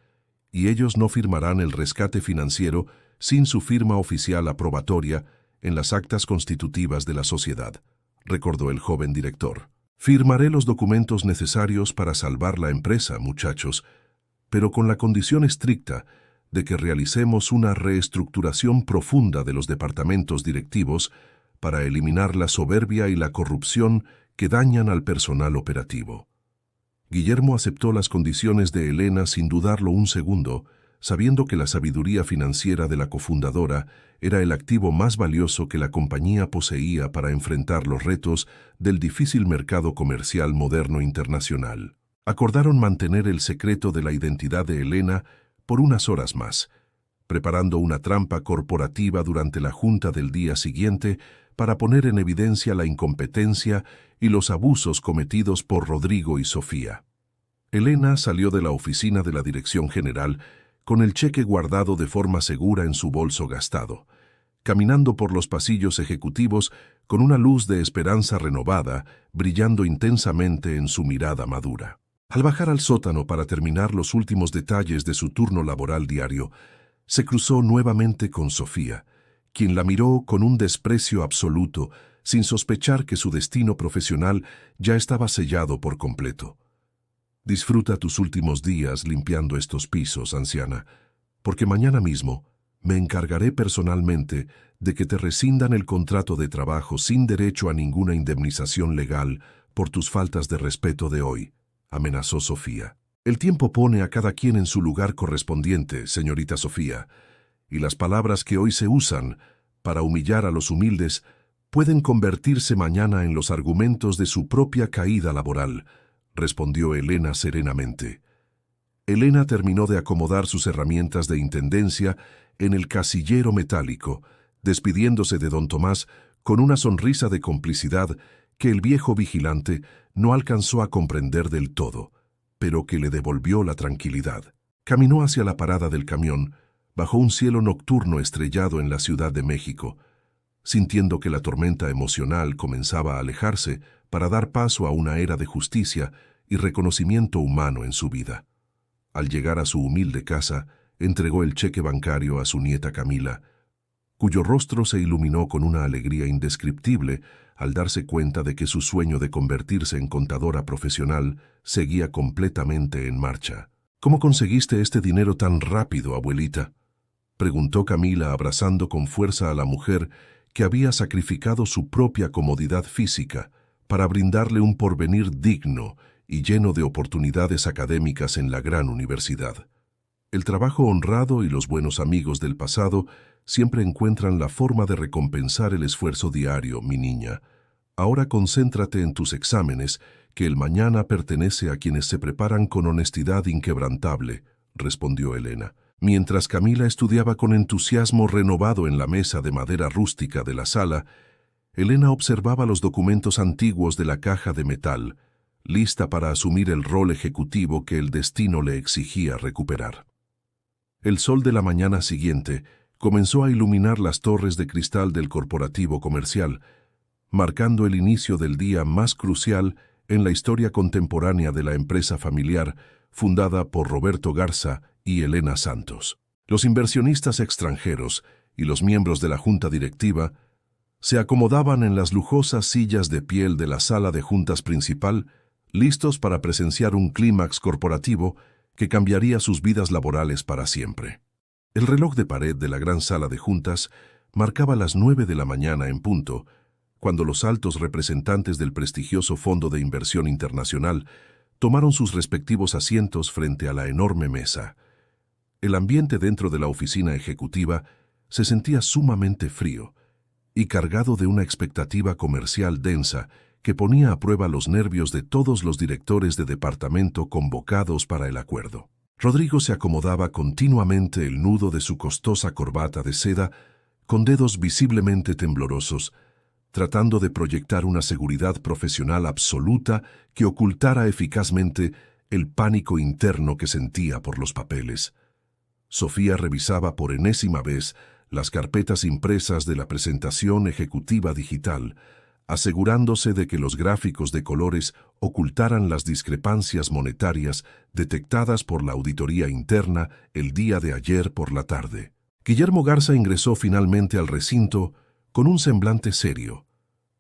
Speaker 1: y ellos no firmarán el rescate financiero sin su firma oficial aprobatoria en las actas constitutivas de la sociedad, recordó el joven director. Firmaré los documentos necesarios para salvar la empresa, muchachos, pero con la condición estricta de que realicemos una reestructuración profunda de los departamentos directivos para eliminar la soberbia y la corrupción que dañan al personal operativo. Guillermo aceptó las condiciones de Elena sin dudarlo un segundo, sabiendo que la sabiduría financiera de la cofundadora era el activo más valioso que la compañía poseía para enfrentar los retos del difícil mercado comercial moderno internacional. Acordaron mantener el secreto de la identidad de Elena por unas horas más, preparando una trampa corporativa durante la junta del día siguiente para poner en evidencia la incompetencia y los abusos cometidos por Rodrigo y Sofía. Elena salió de la oficina de la dirección general con el cheque guardado de forma segura en su bolso gastado, caminando por los pasillos ejecutivos con una luz de esperanza renovada brillando intensamente en su mirada madura. Al bajar al sótano para terminar los últimos detalles de su turno laboral diario, se cruzó nuevamente con Sofía, quien la miró con un desprecio absoluto, sin sospechar que su destino profesional ya estaba sellado por completo. Disfruta tus últimos días limpiando estos pisos, anciana, porque mañana mismo me encargaré personalmente de que te rescindan el contrato de trabajo sin derecho a ninguna indemnización legal por tus faltas de respeto de hoy, amenazó Sofía. El tiempo pone a cada quien en su lugar correspondiente, señorita Sofía, y las palabras que hoy se usan para humillar a los humildes pueden convertirse mañana en los argumentos de su propia caída laboral, respondió Elena serenamente. Elena terminó de acomodar sus herramientas de intendencia en el casillero metálico, despidiéndose de don Tomás con una sonrisa de complicidad que el viejo vigilante no alcanzó a comprender del todo, pero que le devolvió la tranquilidad. Caminó hacia la parada del camión, bajo un cielo nocturno estrellado en la Ciudad de México, sintiendo que la tormenta emocional comenzaba a alejarse para dar paso a una era de justicia y reconocimiento humano en su vida. Al llegar a su humilde casa, entregó el cheque bancario a su nieta Camila, cuyo rostro se iluminó con una alegría indescriptible al darse cuenta de que su sueño de convertirse en contadora profesional seguía completamente en marcha. ¿Cómo conseguiste este dinero tan rápido, abuelita?, preguntó Camila abrazando con fuerza a la mujer que había sacrificado su propia comodidad física para brindarle un porvenir digno y lleno de oportunidades académicas en la gran universidad. El trabajo honrado y los buenos amigos del pasado siempre encuentran la forma de recompensar el esfuerzo diario, mi niña. Ahora concéntrate en tus exámenes, que el mañana pertenece a quienes se preparan con honestidad inquebrantable, respondió Elena. Mientras Camila estudiaba con entusiasmo renovado en la mesa de madera rústica de la sala, Elena observaba los documentos antiguos de la caja de metal, lista para asumir el rol ejecutivo que el destino le exigía recuperar. El sol de la mañana siguiente comenzó a iluminar las torres de cristal del corporativo comercial, marcando el inicio del día más crucial en la historia contemporánea de la empresa familiar, fundada por Roberto Garza y Elena Santos. Los inversionistas extranjeros y los miembros de la junta directiva se acomodaban en las lujosas sillas de piel de la sala de juntas principal, listos para presenciar un clímax corporativo que cambiaría sus vidas laborales para siempre. El reloj de pared de la gran sala de juntas marcaba las 9 de la mañana en punto, cuando los altos representantes del prestigioso Fondo de Inversión Internacional tomaron sus respectivos asientos frente a la enorme mesa. El ambiente dentro de la oficina ejecutiva se sentía sumamente frío y cargado de una expectativa comercial densa que ponía a prueba los nervios de todos los directores de departamento convocados para el acuerdo. Rodrigo se acomodaba continuamente el nudo de su costosa corbata de seda con dedos visiblemente temblorosos, tratando de proyectar una seguridad profesional absoluta que ocultara eficazmente el pánico interno que sentía por los papeles. Sofía revisaba por enésima vez las carpetas impresas de la presentación ejecutiva digital, asegurándose de que los gráficos de colores ocultaran las discrepancias monetarias detectadas por la auditoría interna el día de ayer por la tarde. Guillermo Garza ingresó finalmente al recinto con un semblante serio,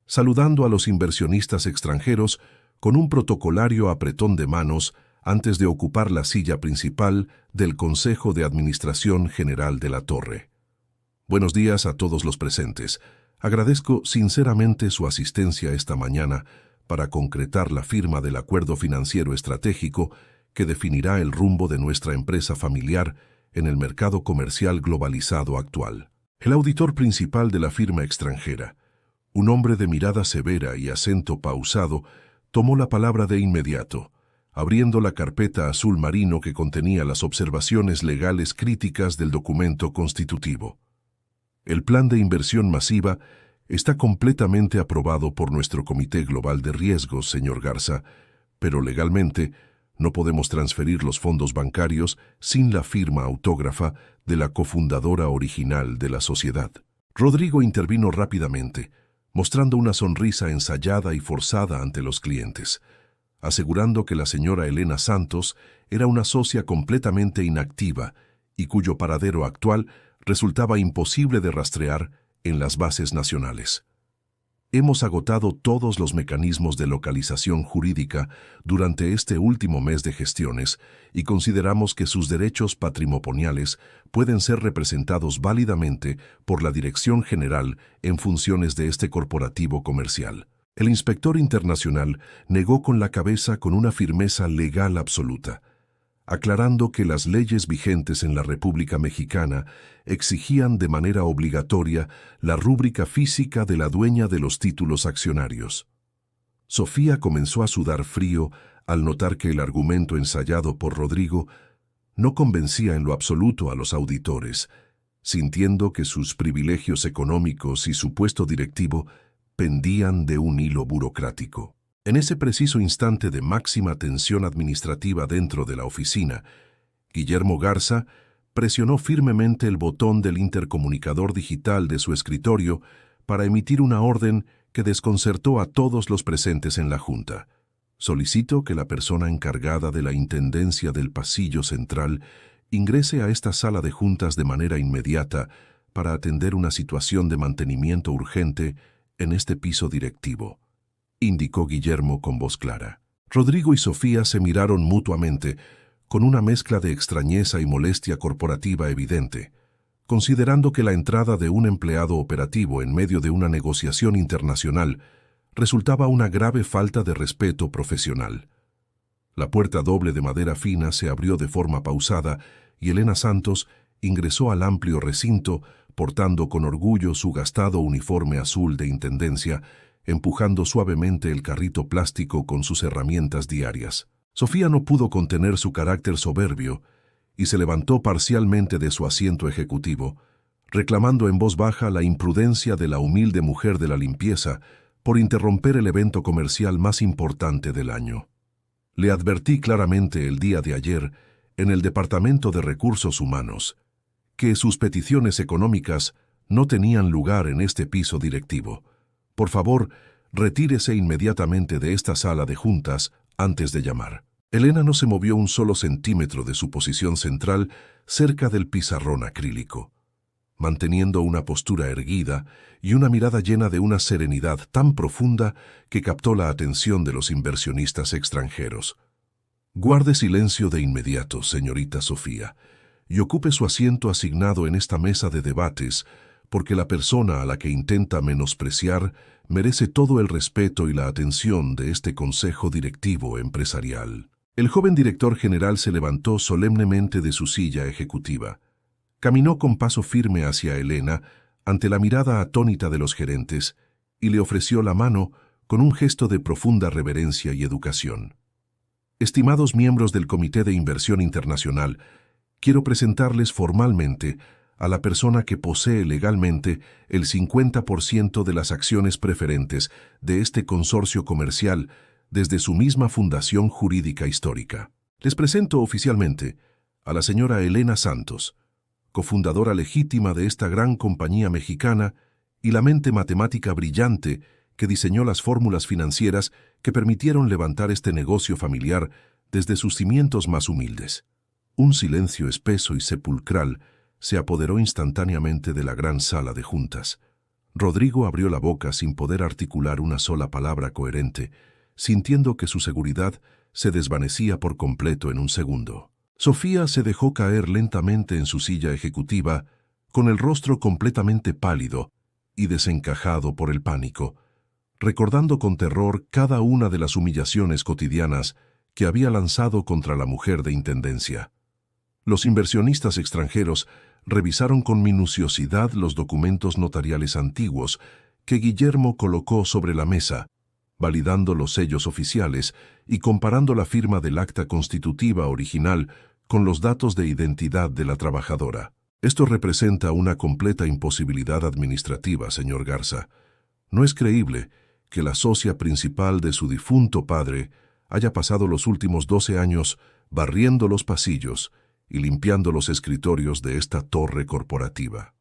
Speaker 1: saludando a los inversionistas extranjeros con un protocolario apretón de manos antes de ocupar la silla principal del Consejo de Administración General de la Torre. Buenos días a todos los presentes. Agradezco sinceramente su asistencia esta mañana para concretar la firma del acuerdo financiero estratégico que definirá el rumbo de nuestra empresa familiar en el mercado comercial globalizado actual. El auditor principal de la firma extranjera, un hombre de mirada severa y acento pausado, tomó la palabra de inmediato, abriendo la carpeta azul marino que contenía las observaciones legales críticas del documento constitutivo. El plan de inversión masiva está completamente aprobado por nuestro Comité Global de Riesgos, señor Garza, pero legalmente no podemos transferir los fondos bancarios sin la firma autógrafa de la cofundadora original de la sociedad. Rodrigo intervino rápidamente, mostrando una sonrisa ensayada y forzada ante los clientes, asegurando que la señora Elena Santos era una socia completamente inactiva y cuyo paradero actual resultaba imposible de rastrear en las bases nacionales. Hemos agotado todos los mecanismos de localización jurídica durante este último mes de gestiones y consideramos que sus derechos patrimoniales pueden ser representados válidamente por la Dirección General en funciones de este corporativo comercial. El inspector internacional negó con la cabeza con una firmeza legal absoluta, aclarando que las leyes vigentes en la República Mexicana exigían de manera obligatoria la rúbrica física de la dueña de los títulos accionarios. Sofía comenzó a sudar frío al notar que el argumento ensayado por Rodrigo no convencía en lo absoluto a los auditores, sintiendo que sus privilegios económicos y su puesto directivo pendían de un hilo burocrático. En ese preciso instante de máxima tensión administrativa dentro de la oficina, Guillermo Garza presionó firmemente el botón del intercomunicador digital de su escritorio para emitir una orden que desconcertó a todos los presentes en la junta. Solicito que la persona encargada de la intendencia del pasillo central ingrese a esta sala de juntas de manera inmediata para atender una situación de mantenimiento urgente en este piso directivo, indicó Guillermo con voz clara. Rodrigo y Sofía se miraron mutuamente, con una mezcla de extrañeza y molestia corporativa evidente, considerando que la entrada de un empleado operativo en medio de una negociación internacional resultaba una grave falta de respeto profesional. La puerta doble de madera fina se abrió de forma pausada y Elena Santos ingresó al amplio recinto portando con orgullo su gastado uniforme azul de intendencia, empujando suavemente el carrito plástico con sus herramientas diarias. Sofía no pudo contener su carácter soberbio y se levantó parcialmente de su asiento ejecutivo, reclamando en voz baja la imprudencia de la humilde mujer de la limpieza por interromper el evento comercial más importante del año. Le advertí claramente el día de ayer en el Departamento de Recursos Humanos que sus peticiones económicas no tenían lugar en este piso directivo. Por favor, retírese inmediatamente de esta sala de juntas antes de llamar. Elena no se movió un solo centímetro de su posición central cerca del pizarrón acrílico, manteniendo una postura erguida y una mirada llena de una serenidad tan profunda que captó la atención de los inversionistas extranjeros. Guarde silencio de inmediato, señorita Sofía, y ocupe su asiento asignado en esta mesa de debates, porque la persona a la que intenta menospreciar merece todo el respeto y la atención de este consejo directivo empresarial. El joven director general se levantó solemnemente de su silla ejecutiva. Caminó con paso firme hacia Elena, ante la mirada atónita de los gerentes, y le ofreció la mano con un gesto de profunda reverencia y educación. Estimados miembros del Comité de Inversión Internacional, quiero presentarles formalmente a la persona que posee legalmente el 50% de las acciones preferentes de este consorcio comercial desde su misma fundación jurídica histórica. Les presento oficialmente a la señora Elena Santos, cofundadora legítima de esta gran compañía mexicana y la mente matemática brillante que diseñó las fórmulas financieras que permitieron levantar este negocio familiar desde sus cimientos más humildes. Un silencio espeso y sepulcral se apoderó instantáneamente de la gran sala de juntas. Rodrigo abrió la boca sin poder articular una sola palabra coherente, sintiendo que su seguridad se desvanecía por completo en un segundo. Sofía se dejó caer lentamente en su silla ejecutiva, con el rostro completamente pálido y desencajado por el pánico, recordando con terror cada una de las humillaciones cotidianas que había lanzado contra la mujer de intendencia. Los inversionistas extranjeros revisaron con minuciosidad los documentos notariales antiguos que Guillermo colocó sobre la mesa, validando los sellos oficiales y comparando la firma del acta constitutiva original con los datos de identidad de la trabajadora. Esto representa una completa imposibilidad administrativa, señor Garza. No es creíble que la socia principal de su difunto padre haya pasado los últimos 12 años barriendo los pasillos y limpiando los escritorios de esta torre corporativa.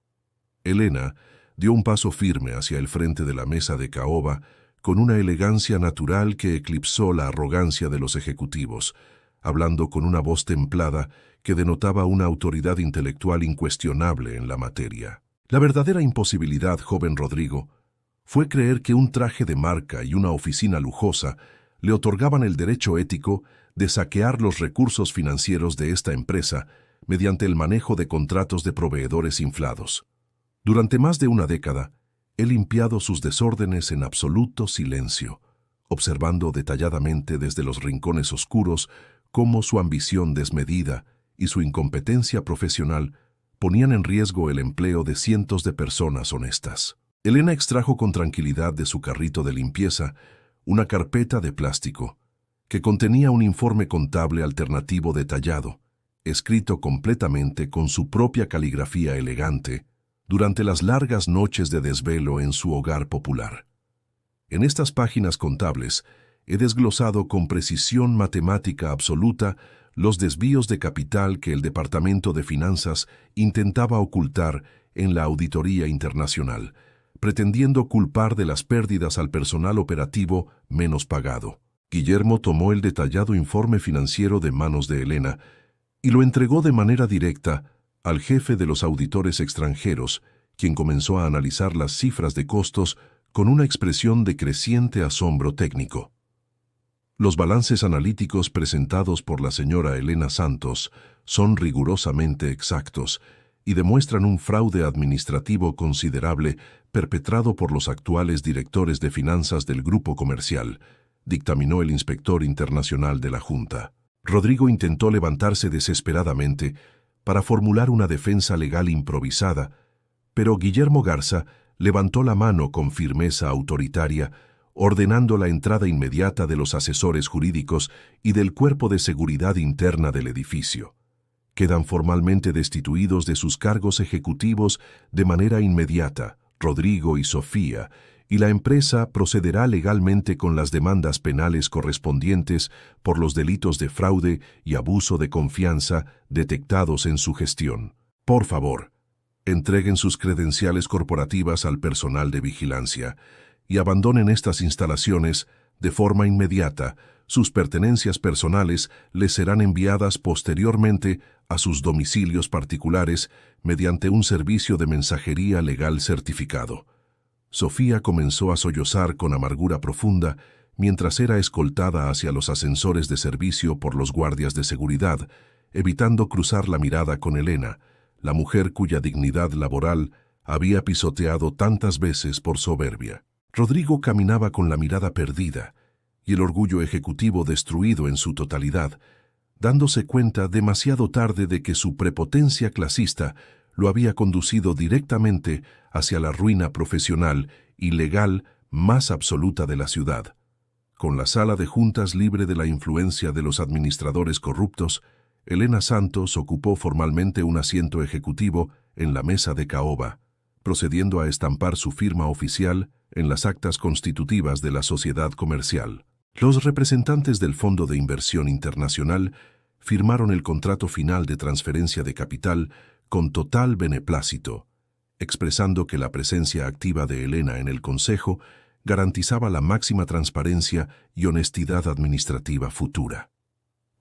Speaker 1: Elena dio un paso firme hacia el frente de la mesa de caoba con una elegancia natural que eclipsó la arrogancia de los ejecutivos, hablando con una voz templada que denotaba una autoridad intelectual incuestionable en la materia. La verdadera imposibilidad, joven Rodrigo, fue creer que un traje de marca y una oficina lujosa le otorgaban el derecho ético de saquear los recursos financieros de esta empresa mediante el manejo de contratos de proveedores inflados. Durante más de una década, he limpiado sus desórdenes en absoluto silencio, observando detalladamente desde los rincones oscuros cómo su ambición desmedida y su incompetencia profesional ponían en riesgo el empleo de cientos de personas honestas. Elena extrajo con tranquilidad de su carrito de limpieza una carpeta de plástico que contenía un informe contable alternativo detallado, escrito completamente con su propia caligrafía elegante, durante las largas noches de desvelo en su hogar popular. En estas páginas contables he desglosado con precisión matemática absoluta los desvíos de capital que el Departamento de Finanzas intentaba ocultar en la auditoría internacional, pretendiendo culpar de las pérdidas al personal operativo menos pagado. Guillermo tomó el detallado informe financiero de manos de Elena y lo entregó de manera directa al jefe de los auditores extranjeros, quien comenzó a analizar las cifras de costos con una expresión de creciente asombro técnico. Los balances analíticos presentados por la señora Elena Santos son rigurosamente exactos y demuestran un fraude administrativo considerable perpetrado por los actuales directores de finanzas del grupo comercial, dictaminó el inspector internacional de la Junta. Rodrigo intentó levantarse desesperadamente para formular una defensa legal improvisada, pero Guillermo Garza levantó la mano con firmeza autoritaria, ordenando la entrada inmediata de los asesores jurídicos y del cuerpo de seguridad interna del edificio. Quedan formalmente destituidos de sus cargos ejecutivos de manera inmediata Rodrigo y Sofía, y la empresa procederá legalmente con las demandas penales correspondientes por los delitos de fraude y abuso de confianza detectados en su gestión. Por favor, entreguen sus credenciales corporativas al personal de vigilancia y abandonen estas instalaciones de forma inmediata. Sus pertenencias personales les serán enviadas posteriormente a sus domicilios particulares mediante un servicio de mensajería legal certificado. Sofía comenzó a sollozar con amargura profunda mientras era escoltada hacia los ascensores de servicio por los guardias de seguridad, evitando cruzar la mirada con Elena, la mujer cuya dignidad laboral había pisoteado tantas veces por soberbia. Rodrigo caminaba con la mirada perdida y el orgullo ejecutivo destruido en su totalidad, dándose cuenta demasiado tarde de que su prepotencia clasista lo había conducido directamente hacia la ruina profesional y legal más absoluta de la ciudad. Con la sala de juntas libre de la influencia de los administradores corruptos, Elena Santos ocupó formalmente un asiento ejecutivo en la mesa de caoba, procediendo a estampar su firma oficial en las actas constitutivas de la sociedad comercial. Los representantes del Fondo de Inversión Internacional firmaron el contrato final de transferencia de capital con total beneplácito, expresando que la presencia activa de Elena en el Consejo garantizaba la máxima transparencia y honestidad administrativa futura.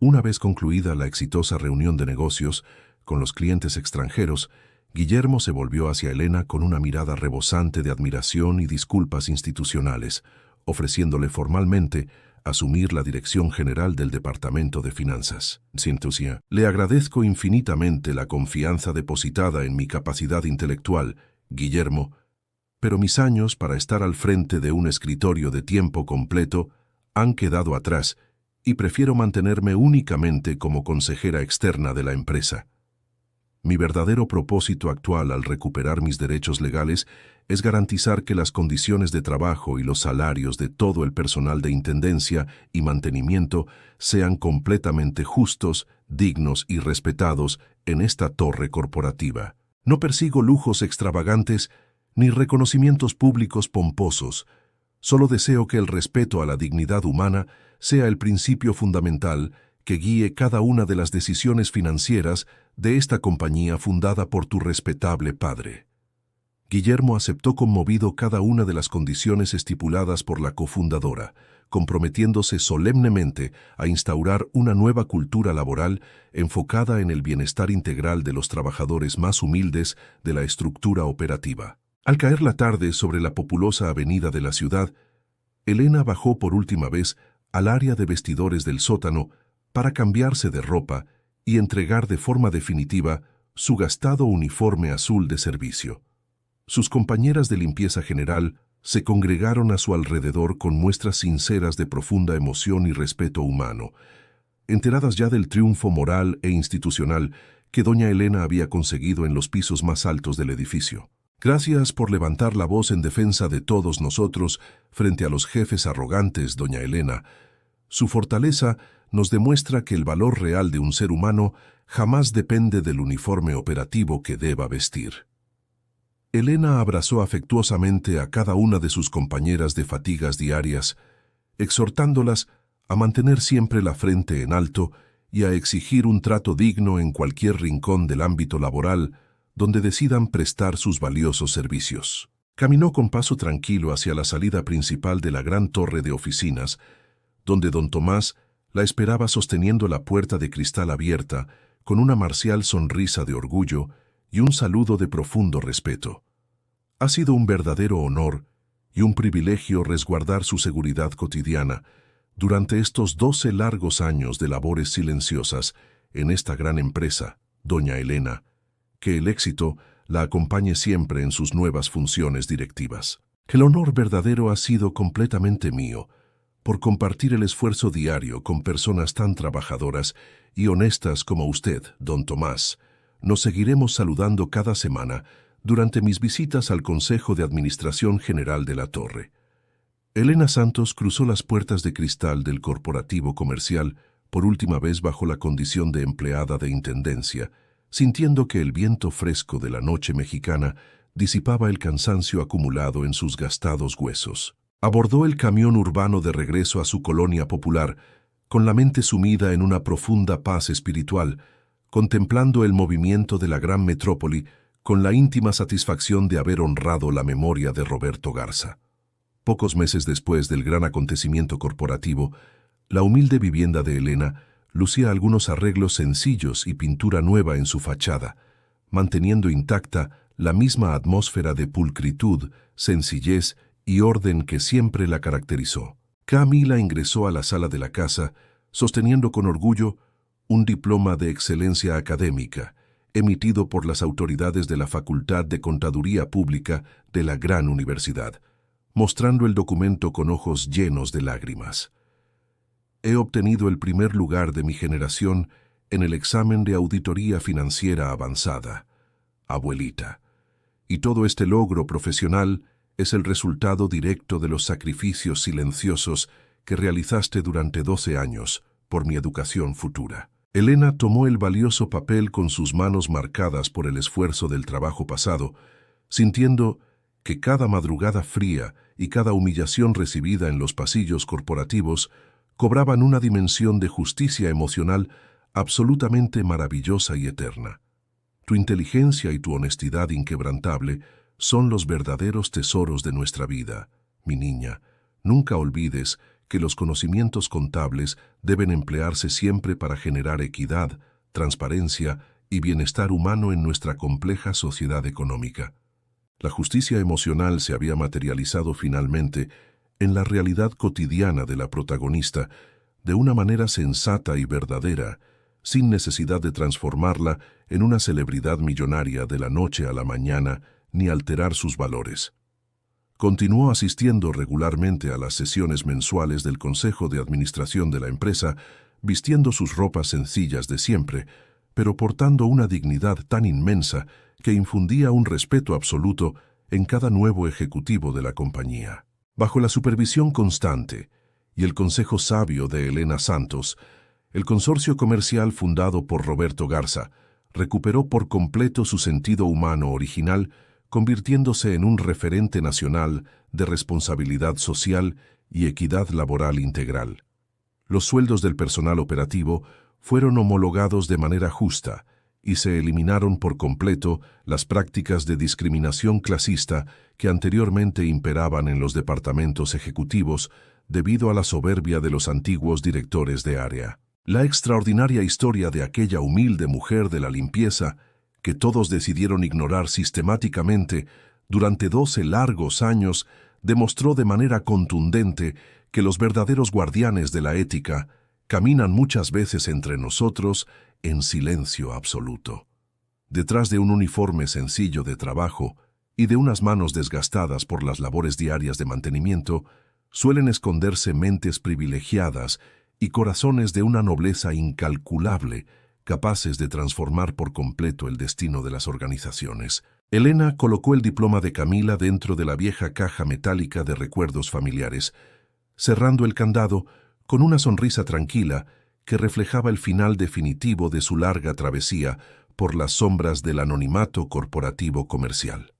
Speaker 1: Una vez concluida la exitosa reunión de negocios con los clientes extranjeros, Guillermo se volvió hacia Elena con una mirada rebosante de admiración y disculpas institucionales, ofreciéndole formalmente asumir la dirección general del Departamento de Finanzas. Sintusia, le agradezco infinitamente la confianza depositada en mi capacidad intelectual, Guillermo, pero mis años para estar al frente de un escritorio de tiempo completo han quedado atrás y prefiero mantenerme únicamente como consejera externa de la empresa. Mi verdadero propósito actual al recuperar mis derechos legales es garantizar que las condiciones de trabajo y los salarios de todo el personal de intendencia y mantenimiento sean completamente justos, dignos y respetados en esta torre corporativa. No persigo lujos extravagantes ni reconocimientos públicos pomposos. Solo deseo que el respeto a la dignidad humana sea el principio fundamental que guíe cada una de las decisiones financieras de esta compañía fundada por tu respetable padre. Guillermo aceptó conmovido cada una de las condiciones estipuladas por la cofundadora, comprometiéndose solemnemente a instaurar una nueva cultura laboral enfocada en el bienestar integral de los trabajadores más humildes de la estructura operativa. Al caer la tarde sobre la populosa avenida de la ciudad, Elena bajó por última vez al área de vestidores del sótano para cambiarse de ropa y entregar de forma definitiva su gastado uniforme azul de servicio. Sus compañeras de limpieza general se congregaron a su alrededor con muestras sinceras de profunda emoción y respeto humano, enteradas ya del triunfo moral e institucional que doña Elena había conseguido en los pisos más altos del edificio. Gracias por levantar la voz en defensa de todos nosotros frente a los jefes arrogantes, doña Elena. Su fortaleza nos demuestra que el valor real de un ser humano jamás depende del uniforme operativo que deba vestir. Elena abrazó afectuosamente a cada una de sus compañeras de fatigas diarias, exhortándolas a mantener siempre la frente en alto y a exigir un trato digno en cualquier rincón del ámbito laboral donde decidan prestar sus valiosos servicios. Caminó con paso tranquilo hacia la salida principal de la gran torre de oficinas, donde don Tomás la esperaba sosteniendo la puerta de cristal abierta, con una marcial sonrisa de orgullo y un saludo de profundo respeto. Ha sido un verdadero honor y un privilegio resguardar su seguridad cotidiana durante estos 12 largos años de labores silenciosas en esta gran empresa, doña Elena. Que el éxito la acompañe siempre en sus nuevas funciones directivas. El honor verdadero ha sido completamente mío, por compartir el esfuerzo diario con personas tan trabajadoras y honestas como usted, don Tomás. Nos seguiremos saludando cada semana durante mis visitas al Consejo de Administración General de la Torre. Elena Santos cruzó las puertas de cristal del corporativo comercial por última vez bajo la condición de empleada de intendencia, sintiendo que el viento fresco de la noche mexicana disipaba el cansancio acumulado en sus gastados huesos. Abordó el camión urbano de regreso a su colonia popular, con la mente sumida en una profunda paz espiritual, contemplando el movimiento de la gran metrópoli con la íntima satisfacción de haber honrado la memoria de Roberto Garza. Pocos meses después del gran acontecimiento corporativo, la humilde vivienda de Elena lucía algunos arreglos sencillos y pintura nueva en su fachada, manteniendo intacta la misma atmósfera de pulcritud, sencillez y orden que siempre la caracterizó. Camila ingresó a la sala de la casa, sosteniendo con orgullo un diploma de excelencia académica, emitido por las autoridades de la Facultad de Contaduría Pública de la gran universidad, mostrando el documento con ojos llenos de lágrimas. He obtenido el primer lugar de mi generación en el examen de auditoría financiera avanzada, abuelita. Y todo este logro profesional es el resultado directo de los sacrificios silenciosos que realizaste durante 12 años por mi educación futura. Elena tomó el valioso papel con sus manos marcadas por el esfuerzo del trabajo pasado, sintiendo que cada madrugada fría y cada humillación recibida en los pasillos corporativos cobraban una dimensión de justicia emocional absolutamente maravillosa y eterna. Tu inteligencia y tu honestidad inquebrantable son los verdaderos tesoros de nuestra vida, mi niña. Nunca olvides que los conocimientos contables deben emplearse siempre para generar equidad, transparencia y bienestar humano en nuestra compleja sociedad económica. La justicia emocional se había materializado finalmente en la realidad cotidiana de la protagonista de una manera sensata y verdadera, sin necesidad de transformarla en una celebridad millonaria de la noche a la mañana ni alterar sus valores. Continuó asistiendo regularmente a las sesiones mensuales del Consejo de Administración de la empresa, vistiendo sus ropas sencillas de siempre, pero portando una dignidad tan inmensa que infundía un respeto absoluto en cada nuevo ejecutivo de la compañía. Bajo la supervisión constante y el consejo sabio de Elena Santos, el consorcio comercial fundado por Roberto Garza recuperó por completo su sentido humano original, convirtiéndose en un referente nacional de responsabilidad social y equidad laboral integral. Los sueldos del personal operativo fueron homologados de manera justa y se eliminaron por completo las prácticas de discriminación clasista que anteriormente imperaban en los departamentos ejecutivos debido a la soberbia de los antiguos directores de área. La extraordinaria historia de aquella humilde mujer de la limpieza que todos decidieron ignorar sistemáticamente durante 12 largos años demostró de manera contundente que los verdaderos guardianes de la ética caminan muchas veces entre nosotros en silencio absoluto. Detrás de un uniforme sencillo de trabajo y de unas manos desgastadas por las labores diarias de mantenimiento, suelen esconderse mentes privilegiadas y corazones de una nobleza incalculable, capaces de transformar por completo el destino de las organizaciones. Elena colocó el diploma de Camila dentro de la vieja caja metálica de recuerdos familiares, cerrando el candado con una sonrisa tranquila que reflejaba el final definitivo de su larga travesía por las sombras del anonimato corporativo comercial.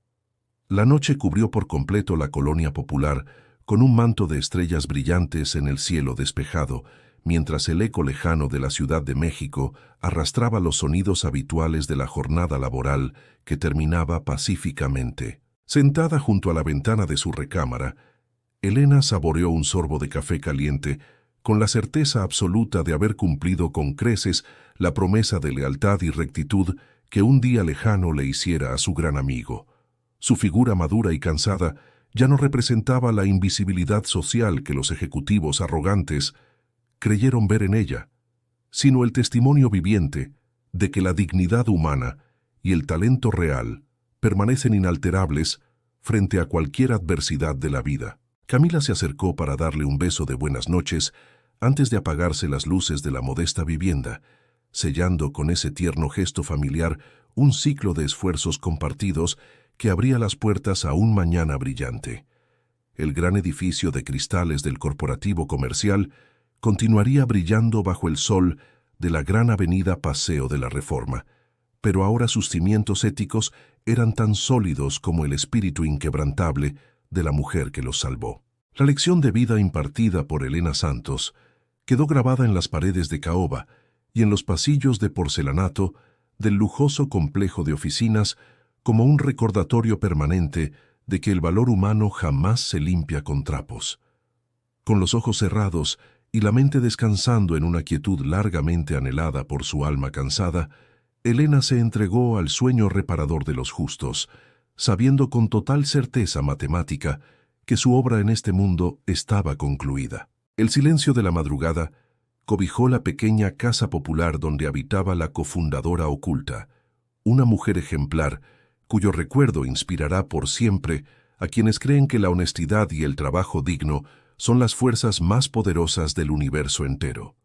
Speaker 1: La noche cubrió por completo la colonia popular con un manto de estrellas brillantes en el cielo despejado, mientras el eco lejano de la Ciudad de México arrastraba los sonidos habituales de la jornada laboral que terminaba pacíficamente. Sentada junto a la ventana de su recámara, Elena saboreó un sorbo de café caliente con la certeza absoluta de haber cumplido con creces la promesa de lealtad y rectitud que un día lejano le hiciera a su gran amigo. Su figura madura y cansada ya no representaba la invisibilidad social que los ejecutivos arrogantes creyeron ver en ella, sino el testimonio viviente de que la dignidad humana y el talento real permanecen inalterables frente a cualquier adversidad de la vida. Camila se acercó para darle un beso de buenas noches antes de apagarse las luces de la modesta vivienda, sellando con ese tierno gesto familiar un ciclo de esfuerzos compartidos que abría las puertas a un mañana brillante. El gran edificio de cristales del corporativo comercial continuaría brillando bajo el sol de la gran avenida Paseo de la Reforma, pero ahora sus cimientos éticos eran tan sólidos como el espíritu inquebrantable de la mujer que los salvó. La lección de vida impartida por Elena Santos quedó grabada en las paredes de caoba y en los pasillos de porcelanato del lujoso complejo de oficinas como un recordatorio permanente de que el valor humano jamás se limpia con trapos. Con los ojos cerrados y la mente descansando en una quietud largamente anhelada por su alma cansada, Elena se entregó al sueño reparador de los justos, sabiendo con total certeza matemática que su obra en este mundo estaba concluida. El silencio de la madrugada cobijó la pequeña casa popular donde habitaba la cofundadora oculta, una mujer ejemplar cuyo recuerdo inspirará por siempre a quienes creen que la honestidad y el trabajo digno son las fuerzas más poderosas del universo entero.